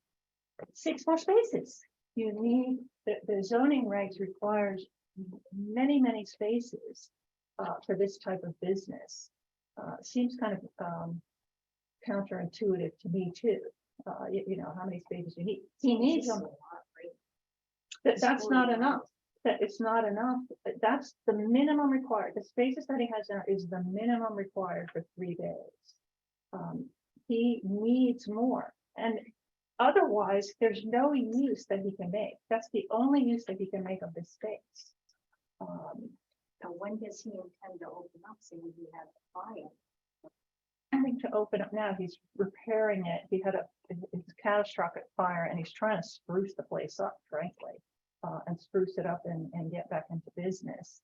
6 more spaces. You need, the zoning regs requires many, many spaces for this type of business. Seems kind of counterintuitive to me too. How many spaces you need. He needs them. That's not enough. That it's not enough. That's the minimum required. The spaces that he has now is the minimum required for 3 days. He needs more, and otherwise there's no use that he can make. That's the only use that he can make of this space. And when does he intend to open up, so we have a fire? I think to open up now, he's repairing it. He had a catastrophic fire, and he's trying to spruce the place up, frankly, and spruce it up and get back into business.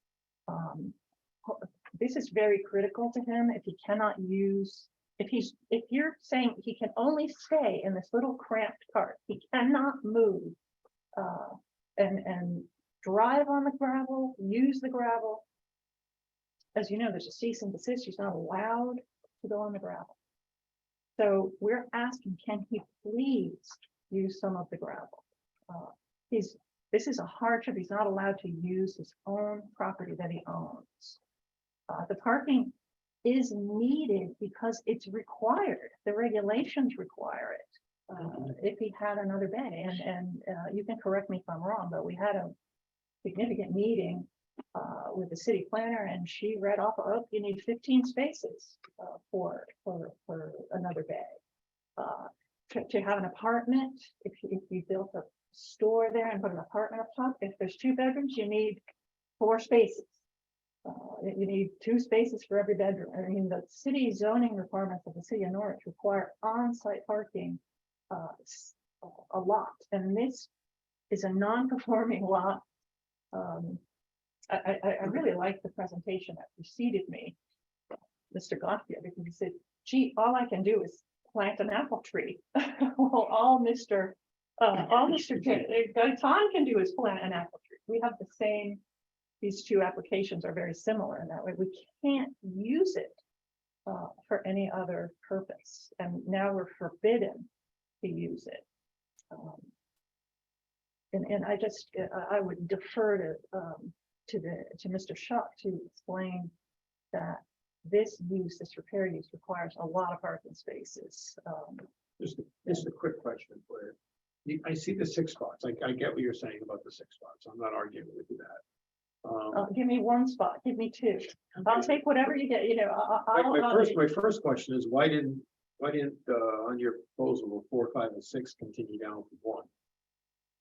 This is very critical to him. If he cannot use, if you're saying he can only stay in this little cramped cart, he cannot move and drive on the gravel, use the gravel. As you know, there's a cease and desist. He's not allowed to go on the gravel. So we're asking, can he please use some of the gravel? He's This is a hardship. He's not allowed to use his own property that he owns. The parking is needed because it's required. The regulations require it. If he had another bay, and you can correct me if I'm wrong, but we had a significant meeting with the city planner, and she read off, oh, you need 15 spaces for another bay. To have an apartment, if you built a store there and put an apartment up top, if there's 2 bedrooms, you need 4 spaces. You need 2 spaces for every bedroom. I mean, the city zoning requirements of the city of Norwich require on-site parking a lot, and this is a non-conforming lot. I really like the presentation that preceded me, Mr. Gothia, because he said, gee, all I can do is plant an apple tree. Well, all Mr. Gaetan can do is plant an apple tree. We have the same, these 2 applications are very similar in that way. We can't use it for any other purpose, and now we're forbidden to use it. And I would defer to Mr. Schuck to explain that this repair use requires a lot of parking spaces. Just a quick question for you. I see the 6 spots. I get what you're saying about the 6 spots. I'm not arguing with you that. Give me 1 spot, give me 2. I'll take whatever you get, My first question is, why didn't on your proposal 4, 5, and 6 continue down to 1?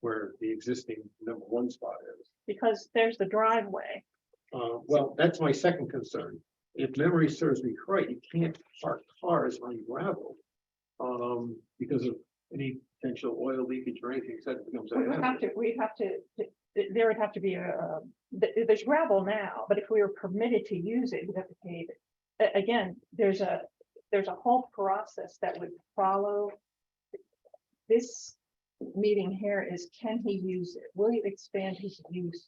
Where the existing number 1 spot is. because there's the driveway. Well, that's my second concern. If memory serves me right, you can't park cars on gravel because of any potential oil leakage or anything. So that becomes a hazard. There would have to be there's gravel now, but if we were permitted to use it, we'd have to pave it. Again, there's a whole process that would follow. This meeting here is, can he use it? Will you expand his use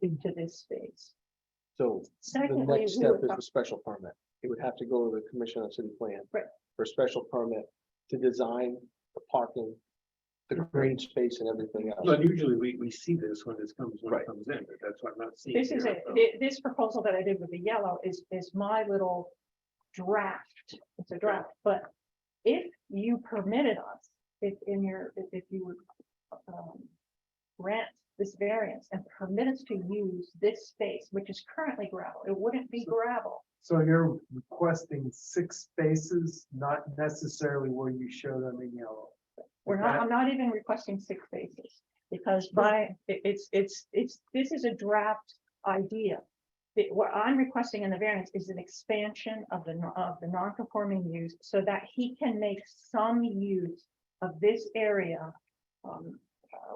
into this space? So the Secondly, next step is a special permit. It would have to go to the Commission on City Plan. Right. For a special permit to design the parking, the green space and everything else. But usually we see this when it comes Right. in, but that's what I'm not seeing. This is here, it. This proposal that I did with the yellow is my little draft. It's a draft, but if you permitted us, if you would grant this variance and permit us to use this space, which is currently gravel, it wouldn't be gravel. So you're requesting 6 spaces, not necessarily where you show them in yellow. I'm not even requesting 6 spaces because this is a draft idea. What I'm requesting in the variance is an expansion of the non-conforming use so that he can make some use of this area,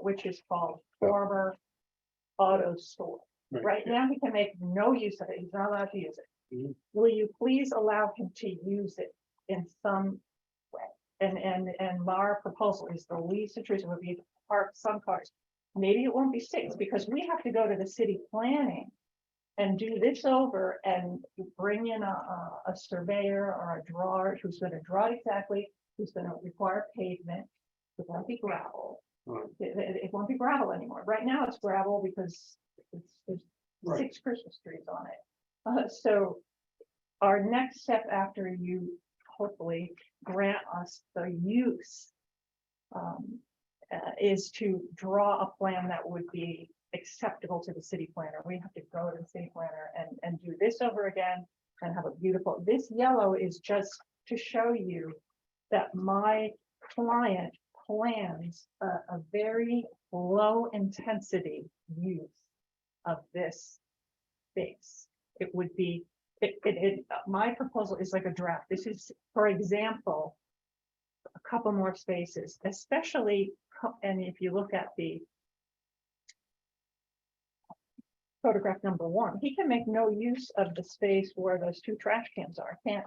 which is called former auto store. Right now, he can make no use of it. He's not allowed to use it. Mhm. Will you please allow him to use it in some way? And our proposal is the least intrusive would be to park some cars. Maybe it won't be 6 because we have to go to the city planning and do this over and bring in a surveyor or a drawer who's going to draw it exactly, who's going to require pavement. It won't be gravel. Right. It won't be gravel anymore. Right now it's gravel because there's Right. 6 Christmas trees on it. So our next step after you hopefully grant us the use is to draw a plan that would be acceptable to the city planner. We have to go to the city planner and do this over again and have a beautiful, this yellow is just to show you that my client plans a very low intensity use of this space. It would be, my proposal is like a draft. This is, for example, a couple more spaces, especially, and if you look at the photograph number 1, he can make no use of the space where those 2 trash cans are. Can't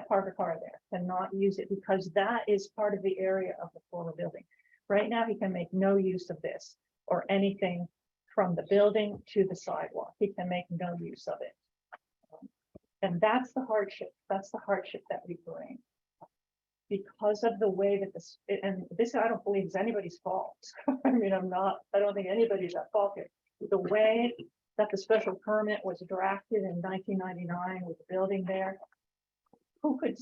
park a car there, cannot use it because that is part of the area of the former building. Right now, he can make no use of this or anything from the building to the sidewalk. He can make no use of it. And that's the hardship. That's the hardship that we bring. because of the way that this, and this I don't believe is anybody's fault. I mean, I don't think anybody's at fault here. The way that the special permit was drafted in 1999 with the building there. Who could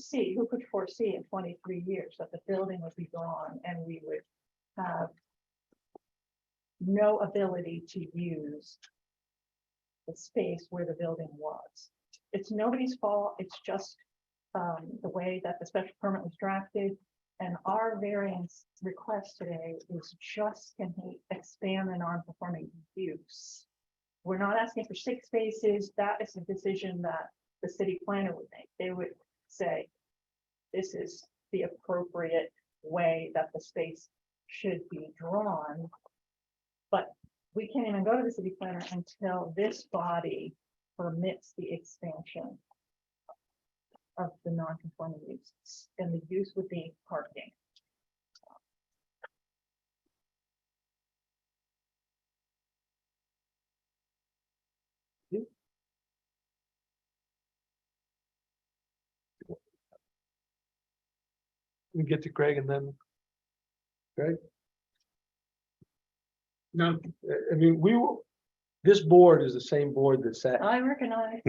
foresee in 23 years that the building would be gone and we would have no ability to use the space where the building was. It's nobody's fault. It's just the way that the special permit was drafted. And our variance request today is just can he expand the non-conforming use. We're not asking for 6 spaces. That is a decision that the city planner would make. They would say, this is the appropriate way that the space should be drawn. But we can't even go to the city planner until this body permits the expansion of the non-conforming uses, and the use would be parking. We get to Greg and then. Greg? No, I mean, this board is the same board that sat, I recognize.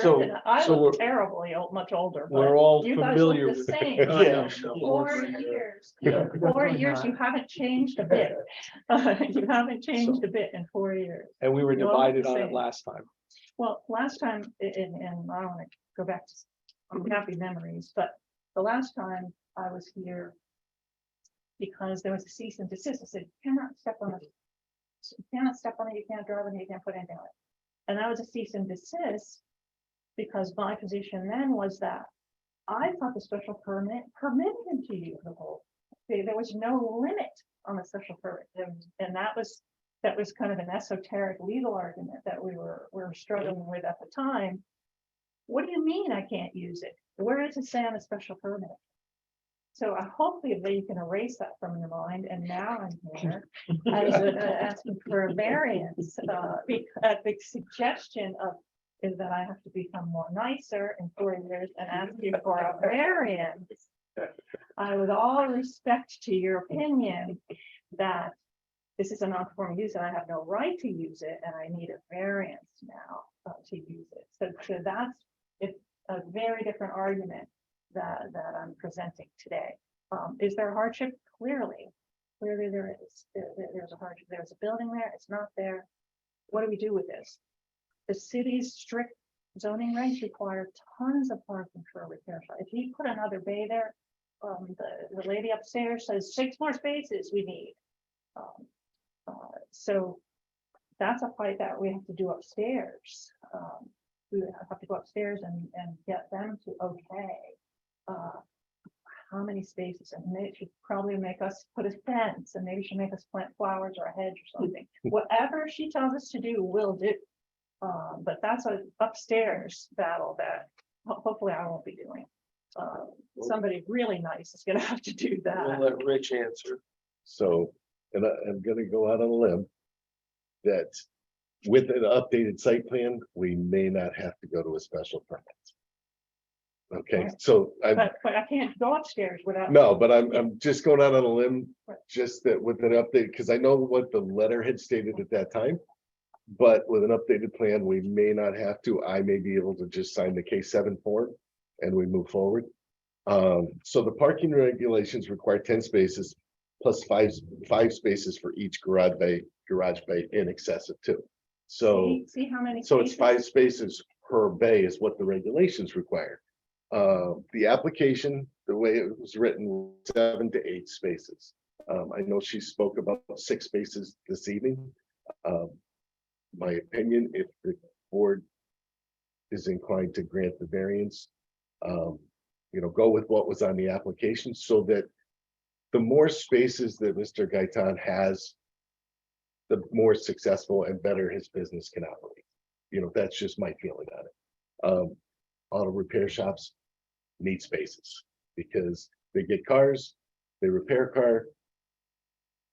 So- I so look we're- terribly much older. but we're all you guys familiar look with. the same. Yeah. 4 years. Yeah. 4 years, you haven't changed a bit. You haven't changed a bit in 4 years. And we were You all look divided the on it same. last time. Well, last time, and I don't want to go back to unhappy memories, but the last time I was here, because there was a cease and desist, I said, you cannot step on it. You cannot step on it, you can't drive on it, you can't put anything on it. And that was a cease and desist, because my position then was that I thought the special permit permitted him to use the whole. There was no limit on the special permit, and that was kind of an esoteric legal argument that we were struggling with at the time. What do you mean I can't use it? Where does it say on the special permit? So hopefully you can erase that from your mind, and now I'm here asking for a variance, at the suggestion of is that I have to become more nicer in 4 years and ask you for a variance. With all respect to your opinion, that this is a non-conforming use and I have no right to use it, and I need a variance now to use it. So that's a very different argument that I'm presenting today. Is there a hardship? Clearly there is. There's a hardship. There's a building there. It's not there. What do we do with this? The city's strict zoning regs require tons of parking for a repair shop. If you put another bay there, the lady upstairs says 6 more spaces we need. So that's a fight that we have to do upstairs. We would have to go upstairs and get them to how many spaces, and maybe she'd probably make us put a fence, and maybe she'll make us plant flowers or a hedge or something. Whatever she tells us to do, we'll do. But that's an upstairs battle that hopefully I won't be doing. Somebody really nice is gonna have to do We'll that. let Rich answer. So, and I'm gonna go out on a limb. That with an updated site plan, we may not have to go to a special permit. Okay, so But I can't go upstairs without. no, but I'm just going out on a limb, Right. just that with an update, because I know what the letter had stated at that time. But with an updated plan, we may not have to. I may be able to just sign the K7 form and we move forward. So the parking regulations require 10 spaces plus five spaces for each garage bay in excess of 2. So See how many. so it's spaces? 5 spaces per bay is what the regulations require. The application, the way it was written, was 7 to 8 spaces. I know she spoke about 6 spaces this evening. My opinion, if the board is inclined to grant the variance, go with what was on the application, so that the more spaces that Mr. Gaitan has, the more successful and better his business can operate. That's just my feeling on it. Auto repair shops need spaces because they get cars, they repair a car,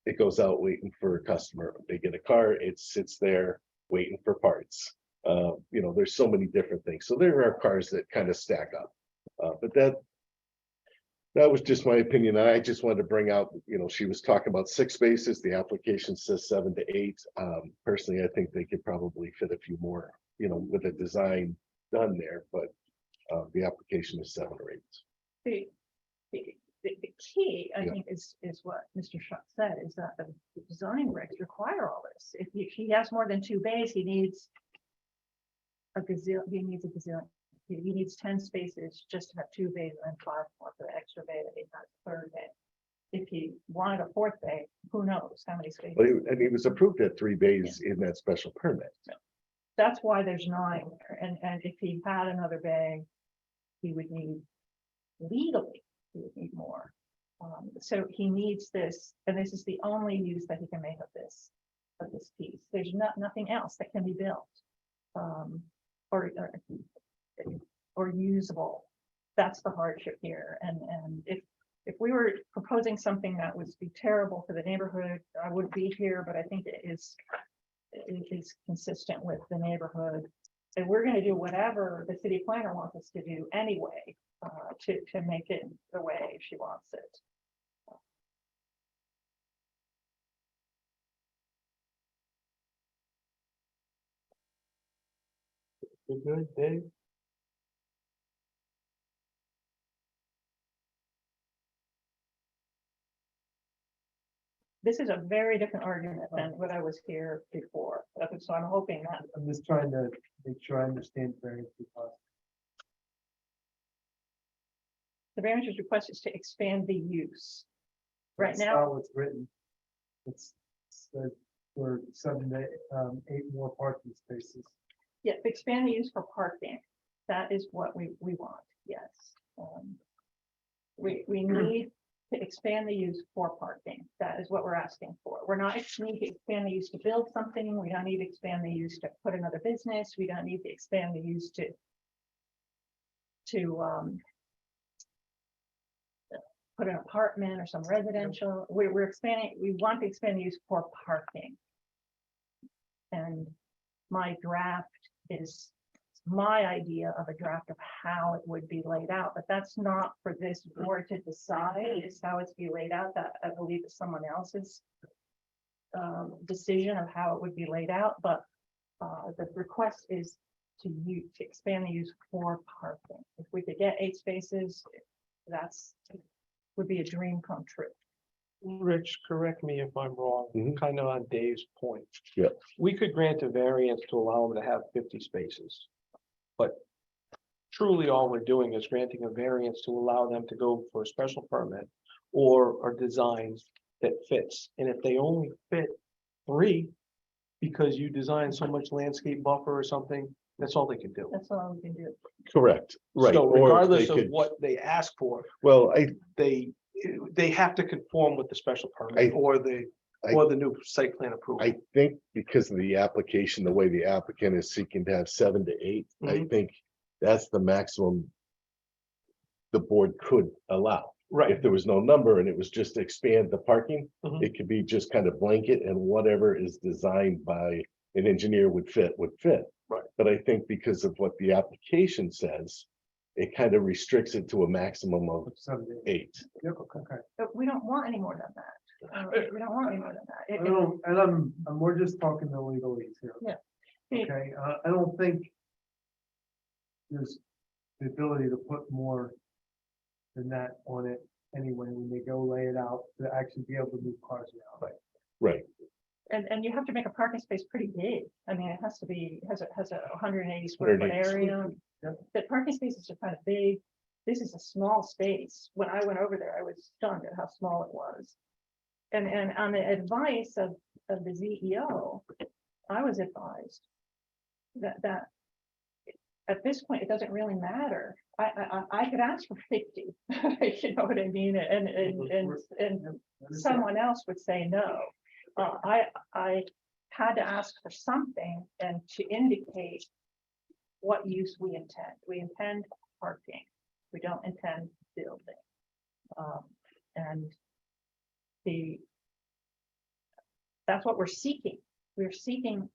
it goes out waiting for a customer. They get a car, it sits there waiting for parts. There's so many different things. So there are cars that kind of stack up. But That was just my opinion. I just wanted to bring out, she was talking about 6 spaces. The application says 7 to 8. Personally, I think they could probably fit a few more, with a design done there, but the application is 7 or 8. The key, I Yeah. think, is what Mr. Schuck said, is that the design regs require all this. If he has more than 2 bays, he needs a gazillion, he needs 10 spaces just to have 2 bays and 5 more for the extra bay that he has third bay. If he wanted a 4th bay, who knows how many spaces? But he was approved at 3 bays in that special permit. That's why there's 9 there. And if he had another bay, he would need legally, he would need more. So he needs this, and this is the only use that he can make of this piece. There's nothing else that can be built. Or usable. That's the hardship here. And if we were proposing something that would be terrible for the neighborhood, I wouldn't be here, but I think it is consistent with the neighborhood. And we're going to do whatever the city planner wants us to do anyway, to make it the way she wants it. You're good, Dave? This is a very different argument than what I was here before. So I'm hoping that I'm just trying to make sure I understand variance request. the variance request is to expand the use. Right That's now, how it's written. It's said for 7 to 8 more parking spaces. yeah, expand the use for parking. That is what we want, yes. We need to expand the use for parking. That is what we're asking for. We're not need to expand the use to build something. We don't need to expand the use to put another business. We don't need to expand the use to put an apartment or some residential. We're expanding, we want to expand the use for parking. And my draft is my idea of a draft of how it would be laid out, but that's not for this board to decide. It's how it's be laid out. That I believe is someone else's decision of how it would be laid out, but the request is to expand the use for parking. If we could get 8 spaces, that's would be a dream come true. Rich, correct me if I'm wrong, Mhm. kind of on Dave's point. Yeah. We could grant a variance to allow them to have 50 spaces. But truly all we're doing is granting a variance to allow them to go for a special permit or designs that fits. And if they only fit 3 because you design so much landscape buffer or something, that's all they can do. That's all we can do. Correct, right. So Or if regardless they of could- what they ask for, Well, they have to conform with the special permit I- or the new site plan approval. I think because of the application, the way the applicant is seeking to have 7 to 8, I think that's the maximum the board could allow. Right. If there was no number and it was just to expand the parking, Mhm. it could be just kind of blanket and whatever is designed by an engineer would fit. Right. But I think because of what the application says, it kind of restricts it to a maximum of 7 to 8. 8. Yep, okay. But we don't want any more than that. We don't want any more than that. I don't, and we're just talking the legalese here. Yeah. Okay, I don't think there's the ability to put more than that on it anyway, when they go lay it out, to actually be able to move cars around. Right. And you have to make a parking space pretty big. I mean, it has to be, has a 180 square foot 180 area. The parking spaces are kind of big. This is a small space. When I went over there, I was stunned at how small it was. And on the advice of the ZEO, I was advised that at this point, it doesn't really matter. I could ask for 50, you know what I mean? And someone else would say no. I had to ask for something and to indicate what use we intend. We intend parking. We don't intend building. And that's what we're seeking. We're seeking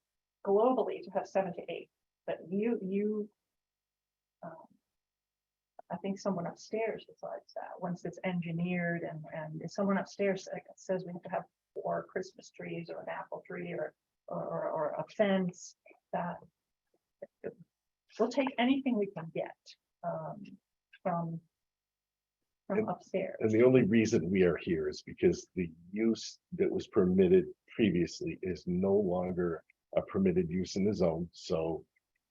globally to have 7 to 8. But I think need someone upstairs besides that, once it's engineered and if someone upstairs says we have to have 4 Christmas trees or an apple tree or a fence, that we'll take anything we can get from upstairs. And the only reason we are here is because the use that was permitted previously is no longer a permitted use in the zone, so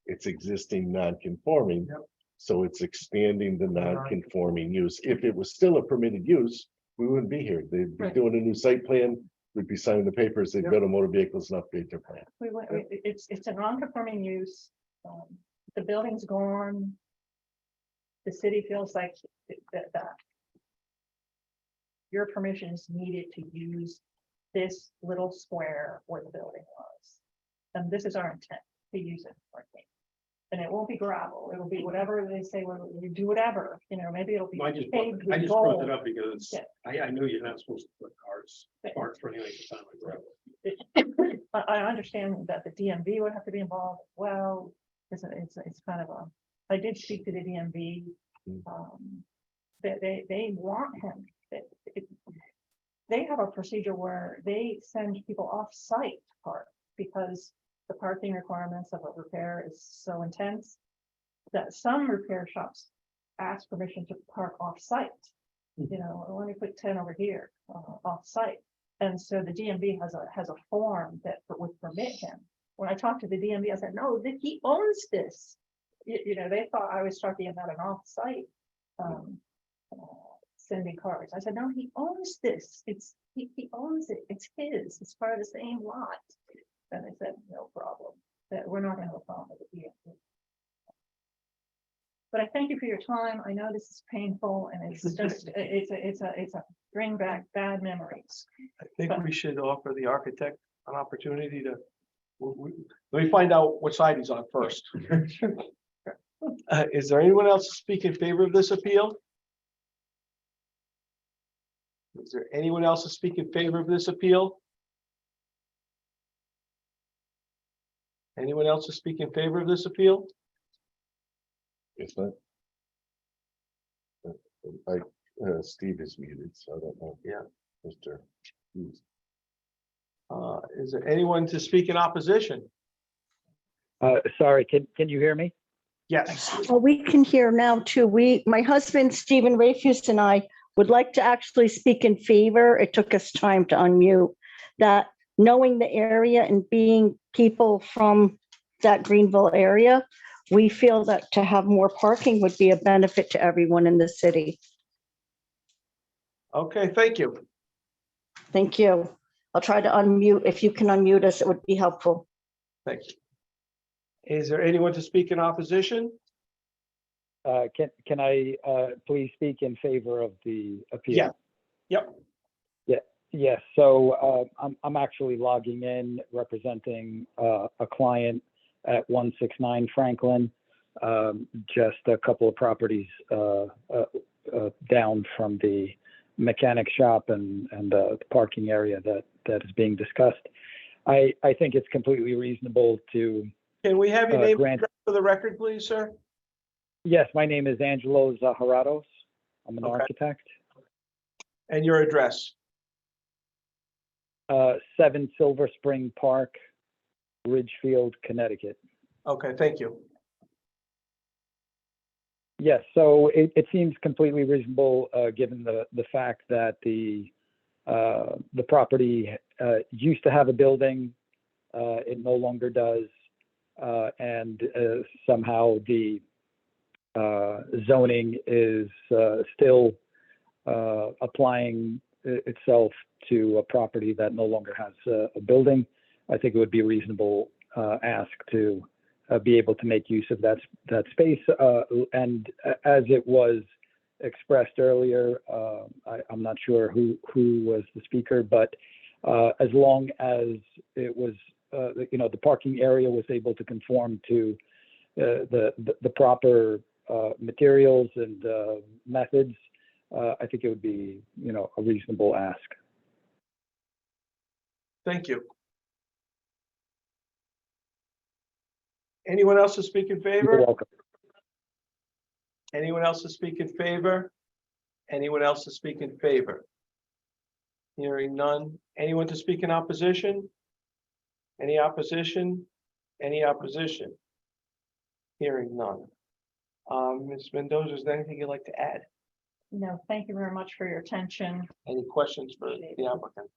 it's existing non-conforming. Yep. So it's expanding the non-conforming use. If it was still a permitted use, we wouldn't be here. They'd be Right. doing a new site plan, we'd be signing the papers, they'd Yep. go to motor vehicles and update their plan. It's a non-conforming use. The building's gone. The city feels like that your permission is needed to use this little square where the building was. And this is our intent, to use it for it. And it won't be gravel, it'll be whatever they say, well, you do whatever, maybe it'll be I just paved brought with brought gold. it up because Yeah. I know you're not supposed to put cars Yeah. parked for any length of time on gravel. I understand that the DMV would have to be involved as well. It's kind of a, I did speak to the DMV. They want him. They have a procedure where they send people off-site to park because the parking requirements of a repair is so intense that some repair shops ask permission to park off-site. Let me put 10 over here, off-site. And so the DMV has a form that would permit him. When I talked to the DMV, I said, no, he owns this. They thought I was talking about an off-site sending cars. I said, no, he owns this. He owns it. It's his. It's part of the same lot. And they said, no problem. That we're not gonna have a problem with the DMV. But I thank you for your time. I know this is painful and it's just, it's a bring back bad memories. I think we should offer the architect an opportunity to, let me find out what side he's on first. Is there anyone else to speak in favor of this appeal? Is there anyone else to speak in favor of this appeal? Anyone else to speak in favor of this appeal? It's not. Steve is muted, so I don't know. Yeah. Mr. Hughes. Is there anyone to speak in opposition? Sorry, can you hear me? Yes. Well, we can hear now too. My husband, Stephen Rafus, and I would like to actually speak in favor. It took us time to unmute that, knowing the area and being people from that Greenville area, we feel that to have more parking would be a benefit to everyone in the city. Okay, thank you. Thank you. I'll try to unmute. If you can unmute us, it would be helpful. Thank you. Is there anyone to speak in opposition? Can I please speak in favor of the appeal? Yeah. Yep. Yes, so I'm actually logging in representing a client at 169 Franklin, just a couple of properties down from the mechanic shop and the parking area that is being discussed. I think it's completely reasonable to Can we have your name and Grant. address for the record, please, sir? Yes, my name is Angelo Zaharatos. I'm an Okay. architect. And your address? 7 Silver Spring Park, Ridgefield, Connecticut. Okay, thank you. Yes, so it seems completely reasonable, given the fact that the property used to have a building, it no longer does, and somehow the zoning is still applying itself to a property that no longer has a building. I think it would be a reasonable ask to be able to make use of that space. And as it was expressed earlier, I'm not sure who was the speaker, but as long as it was, the parking area was able to conform to the proper materials and methods, I think it would be, a reasonable ask. Thank you. Anyone else to speak in You're favor? welcome. Anyone else to speak in favor? Anyone else to speak in favor? Hearing none. Anyone to speak in opposition? Any opposition? Any opposition? Hearing none. Ms. Mendoza, is there anything you'd like to add? No, thank you very much for your attention. Any questions for the applicant?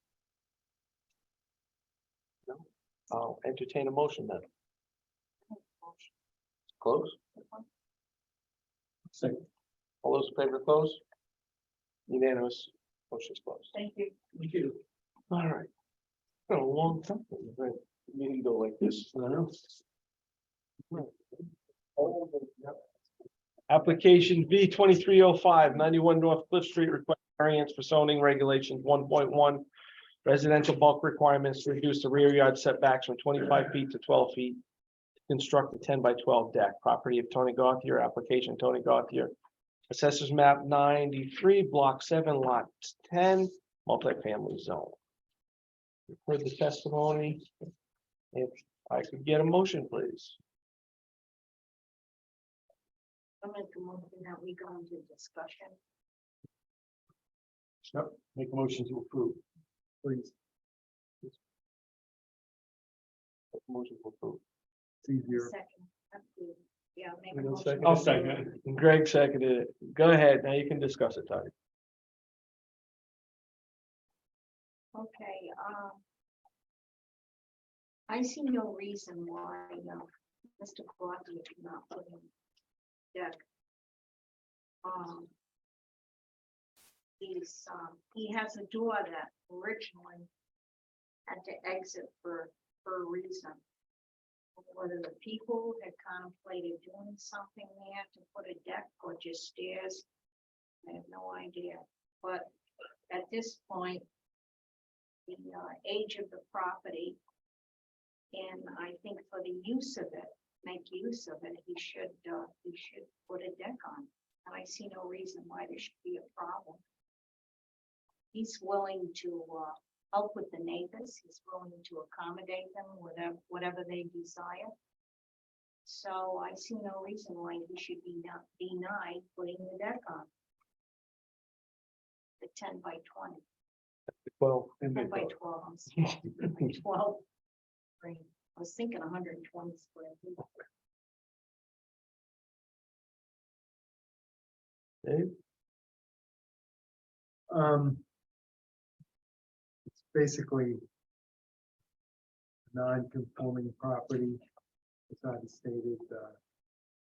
No? I'll entertain a motion then. Close? Second. All those in favor, close? Unanimous. Motion's closed. Thank you. Thank you. All right. Been a long time. Meeting go like this. I know. Application V 2305 91 North Cliff Street, request variance for zoning regulations 1.1. Residential bulk requirements to reduce the rear yard setbacks from 25 feet to 12 feet. Construct a 10 by 12 deck, property of Tony Gauthier, application Tony Gauthier. Assessors map 93, block 7, lot 10, multifamily zone. You've heard the testimony. If I could get a motion, please. I'm gonna come over that we go into discussion. Yep, make a motion to approve, please. Motion for approval. It's easier. Second, approve. Yeah, make a Anyone motion. second? I'll second. Greg seconded it. Go ahead. Now you can discuss it, Tony. Okay, I see no reason why, Mr. Gauthier cannot put in deck. He has a door that originally had to exit for a reason. Whether the people had contemplated doing something there to put a deck or just stairs, I have no idea. But at this point, the age of the property, and I think for the use of it, make use of it, he should put a deck on. And I see no reason why there should be a problem. He's willing to help with the neighbors. He's willing to accommodate them, whatever they desire. So I see no reason why he should be not denied putting the deck on. The 10 by 20, 10 by 12, I'm sorry, 12. I was thinking 120 square feet. Dave? It's basically non-conforming property. As I stated,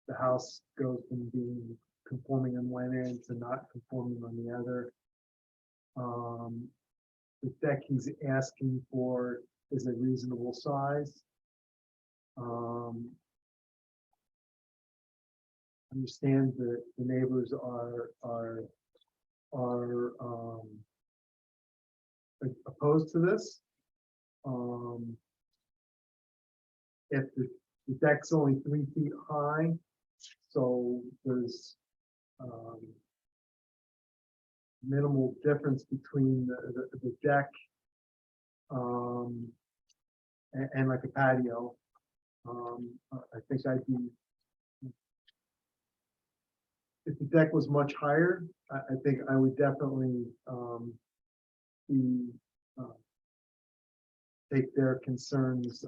the house goes from being conforming on one end to not conforming on the other. The deck he's asking for is a reasonable size. Understand that the neighbors are opposed to this. If the deck's only 3 feet high, so there's minimal difference between the deck and like a patio. I think I'd be, if the deck was much higher, I think I would definitely be take their concerns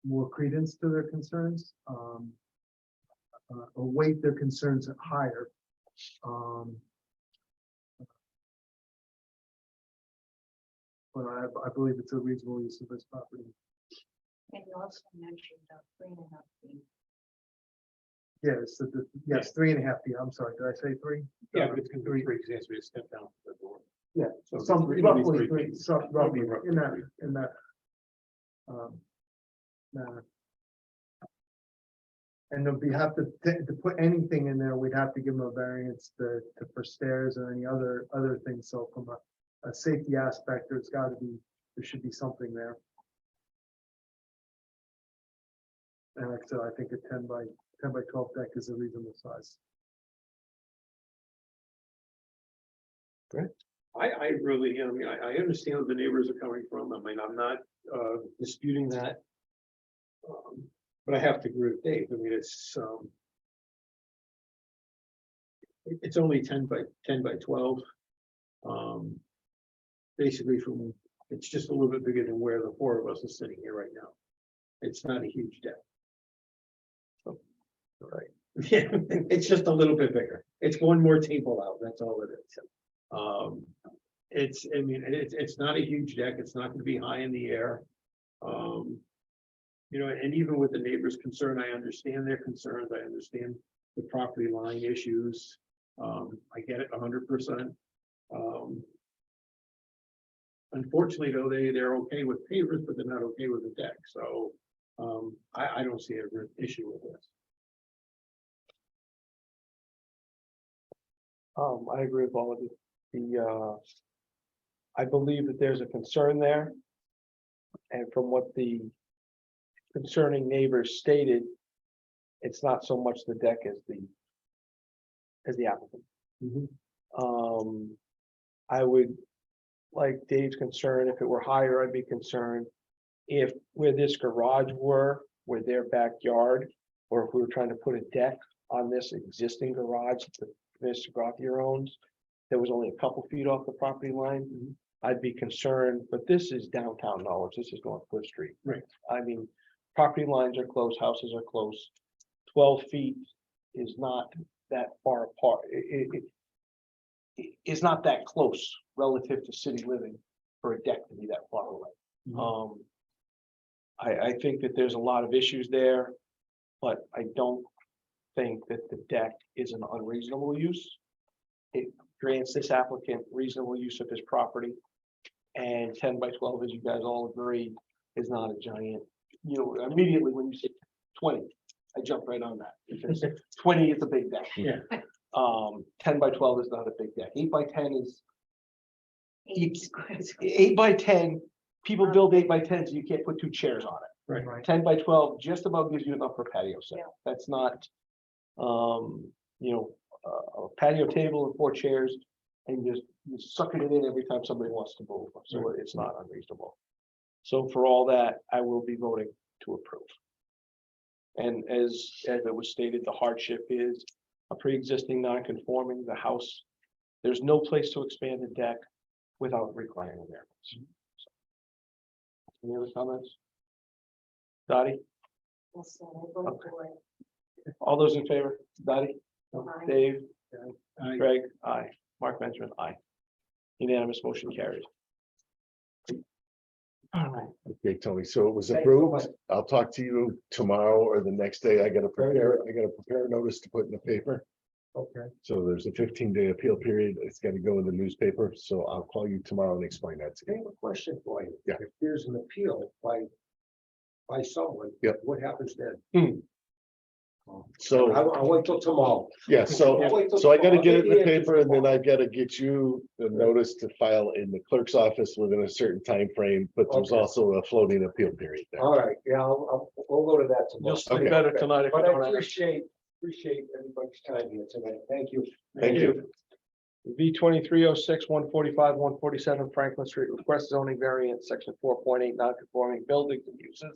more credence to their concerns, or weight their concerns higher. But I believe it's a reasonable use of this property. And you also mentioned 3.5 feet. Yes, yes, 3.5 feet. I'm sorry, did I say 3? Yeah, but it's gonna be three, because he has to be a step down to the door. Yeah, So some it'll be roughly 3 three, feet. some roughly Roughly in that, 3. in that. Manner. And if we have to put anything in there, we'd have to give them a variance for stairs or any other things. So from a safety aspect, there should be something there. And like I said, I think a 10 by 12 deck is a reasonable size. I really, I mean, I understand where the neighbors are coming from. I mean, I'm not disputing that. But I have to agree with Dave. I mean, it's only 10 by 12. Basically it's just a little bit bigger than where the four of us are sitting here right now. It's not a huge deck. Right. Yeah, it's just a little bit bigger. It's one more table out, that's all it is. It's not a huge deck, it's not gonna be high in the air. And even with the neighbors' concern, I understand their concerns, I understand the property line issues. I get it 100%. Unfortunately, though, they're okay with pavers, but they're not okay with the deck, so I don't see an issue with this. I agree with all of you. I believe that there's a concern there. And from what the concerning neighbors stated, it's not so much the deck as the applicant. I would, like Dave's concern, if it were higher, I'd be concerned. If where this garage were their backyard, or if we were trying to put a deck on this existing garage that Mr. Gothier owns, that was only a couple feet off the property line, I'd be concerned, but this is downtown Norwich, this is North Cliff Street. Right. I mean, property lines are close, houses are close. 12 feet is not that far apart. It's not that close relative to city living for a deck to be that far away. I think that there's a lot of issues there, but I don't think that the deck is an unreasonable use. It grants this applicant reasonable use of his property. And 10 by 12, as you guys all agree, is not a giant, immediately when you say 20, I jump right on that. Because 20 is a big deck. Yeah. 10 by 12 is not a big deck. 8 by 10 is 80 squares. 8 by 10. People build 8 by 10s, so you can't put 2 chairs on it. Right. 10 by 12 just about gives you enough for patio set. Yeah. That's not, a patio table and 4 chairs and you're sucking it in every time somebody wants to move. So it's not unreasonable. So for all that, I will be voting to approve. And as it was stated, the hardship is a pre-existing non-conforming, the house. There's no place to expand the deck without requiring a variance. Any other comments? Dottie, Yes, I vote for it. all those in favor? Dottie, Aye. Dave, I- Greg, aye. Mark Benjamin, aye. Unanimous motion carried. All right, Okay, Tony, so it was Thank you so approved. I'll talk to you tomorrow or the next day. I gotta prepare a notice to put in the paper. Okay. So there's a 15-day appeal period. It's gotta go in the newspaper. So I'll call you tomorrow and explain that to I you. have a question for you. Yeah. If there's an appeal by someone. Yep. What happens then? So, I'll wait till tomorrow. yeah, I'll so wait till I gotta tomorrow. get it in the I'll get paper and then tomorrow. I gotta get you the notice to file in the clerk's office within a certain time frame. But there's Okay. also a floating appeal period there. All right, yeah, we'll go to that tomorrow. you'll sleep Okay. better tonight if you But I don't have. appreciate everybody's time here tonight. Thank you. Thank you. V 2306, 145, 147 Franklin Street, request zoning variance, section 4.8, non-conforming buildings and uses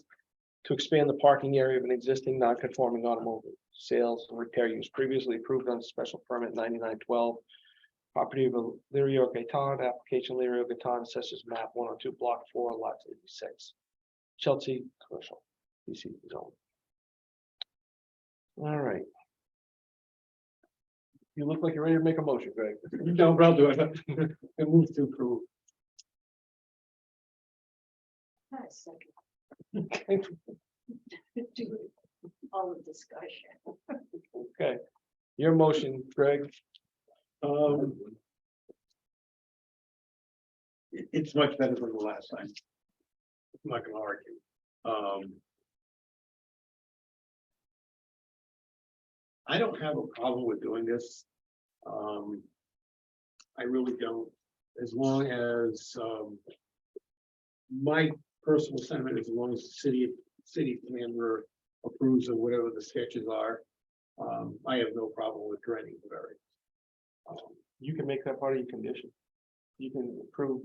to expand the parking area of an existing non-conforming automobile sales and repair use previously approved on special permit 9912. Property of Lirio Gaitan, application Lirio Gaitan, assessors map 102, block 4, lots 86. Chelsea commercial, PC zone. All right. You look like you're ready to make a motion, Greg. No, but I'll do it. I move to approve. That's second. Do all the discussion. Okay, your motion, Greg. It's much better than the last time. I'm not gonna argue. I don't have a problem with doing this. I really don't, as long as, my personal sentiment, as long as the city commander approves of whatever the sketches are, I have no problem with granting the variance. You can make that part of your condition. You can approve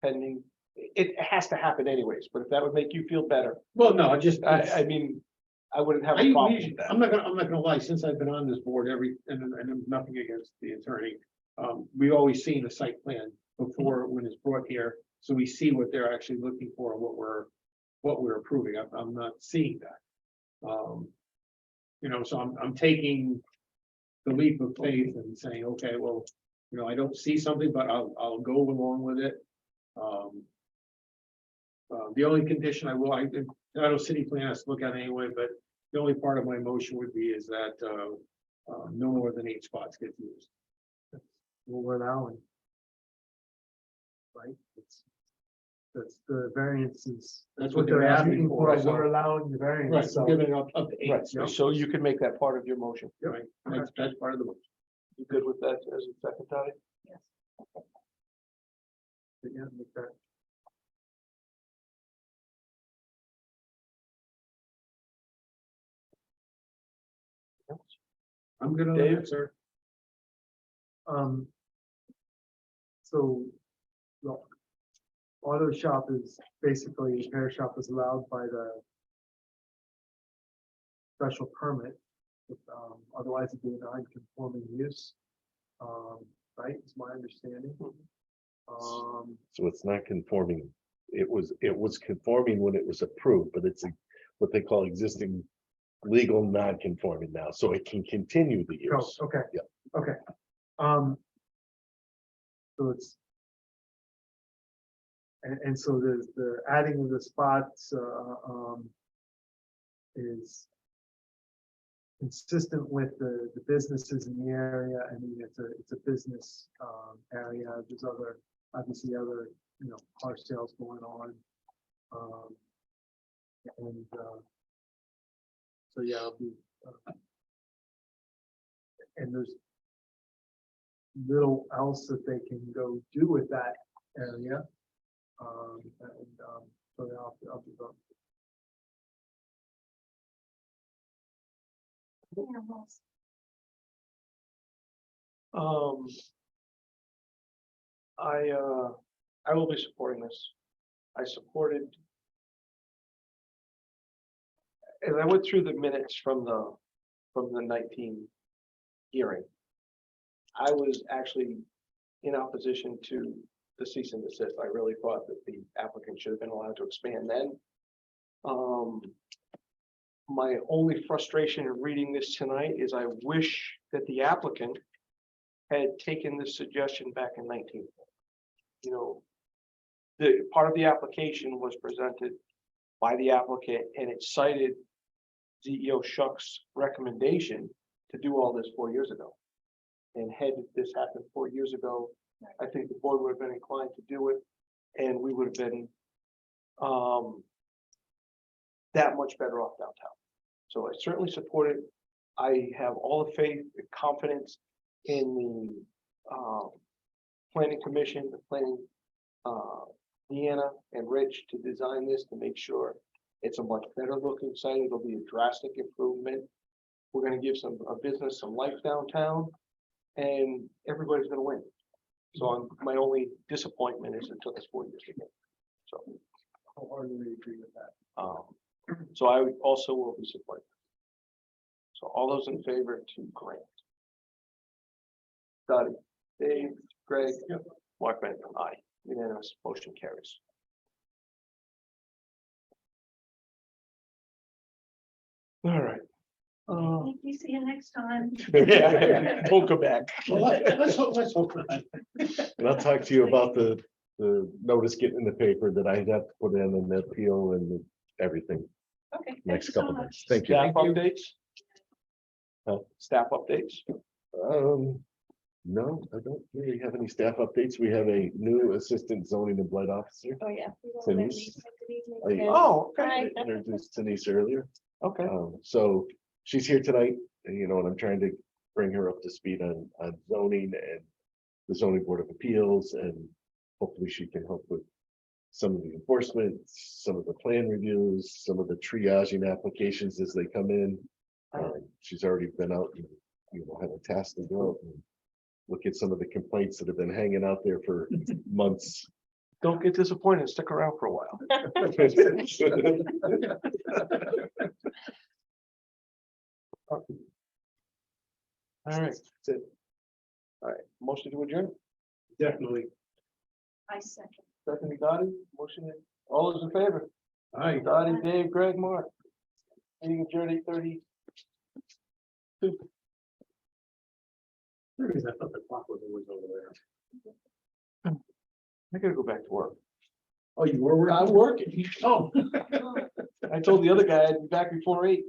pending. It has to happen anyways, but if that would make you feel better, Well, no, I just, I mean, I wouldn't have I a problem usually- with that. I'm not gonna lie, since I've been on this board, and nothing against the attorney. We've always seen the site plan before when it's brought here, so we see what they're actually looking for and what we're approving. I'm not seeing that. So I'm taking the leap of faith and saying, okay, well, I don't see something, but I'll go along with it. The only condition I know city plan has to look at anyway, but the only part of my motion would be is that, no more than 8 spots get used. What we're allowing. Right? That's the variances. That's what they're asking for, so- We're allowing the Right, variance, so. giving up to 8. Right, so you could make that part of your motion. Right, that's part of the motion. You good with that as a second, Dottie? Yes. Yeah, make that. I'm good on Dave? that, sir. Um. So, look. Auto shop is basically, repair shop is allowed by the special permit. Otherwise it'd be a non-conforming use. Right, is my understanding. So it's not conforming. It was conforming when it was approved, but it's what they call existing legal non-conforming now, so it can continue the Oh, use. okay. Yeah. Okay. So it's. And so the adding of the spots, is consistent with the businesses in the area. I mean, it's a business, area. There's obviously other, car sales going on. And, so yeah, it'll be, and there's little else that they can go do with that area. So yeah, I'll be voting. I will be supporting this. I supported. As I went through the minutes from the 19 hearing, I was actually in opposition to the cease and desist. I really thought that the applicant should have been allowed to expand then. My only frustration in reading this tonight is I wish that the applicant had taken this suggestion back in 19. The part of the application was presented by the applicant and it cited CEO Shuck's recommendation to do all this 4 years ago. And had this happened 4 years ago, I think the board would have been inclined to do it, and we would have been that much better off downtown. So I certainly support it. I have all the faith and confidence in the planning commission, the planning, Deanna and Rich to design this to make sure it's a much better looking site. It'll be a drastic improvement. We're going to give a business some life downtown, and everybody's going to win. So my only disappointment is it took us 4 years to get. So I wholeheartedly agree with that. so I also will be supporting. So all those in favor to grant. Dottie, Dave, Greg, Mark Bennett, aye. Unanimous, motion carries. All right. Thank you. See you next time. Yeah, don't go back. Well, let's hope not. And I'll talk to you about the notice getting in the paper that I have to put in and the appeal and everything Okay. thank next you so couple much. months. Thank you. Staff updates? Huh? Staff updates? No, I don't really have any staff updates. We have a new assistant zoning and blight officer. Oh, yeah. Denise? I Oh, okay. Hi. introduced Denise earlier. Okay. So she's here tonight, and I'm trying to bring her up to speed on zoning and the zoning board of appeals, and hopefully she can help with some of the enforcement, some of the plan reviews, some of the triaging applications as they come in. She's already been out and, had a task to go out and look at some of the complaints that have been hanging out there for months. Don't get disappointed. Stick around for a while. All right, that's it. All right, motion to adjourn, Definitely. I second. Stephanie Dottie, motion, all those in favor? Aye. Dottie, Dave, Greg, Mark. Meeting adjourned 8:30. There is, I thought the clock was always over there. I gotta go back to work. Oh, you were? I'm working. Oh. I told the other guy I'd be back before 8.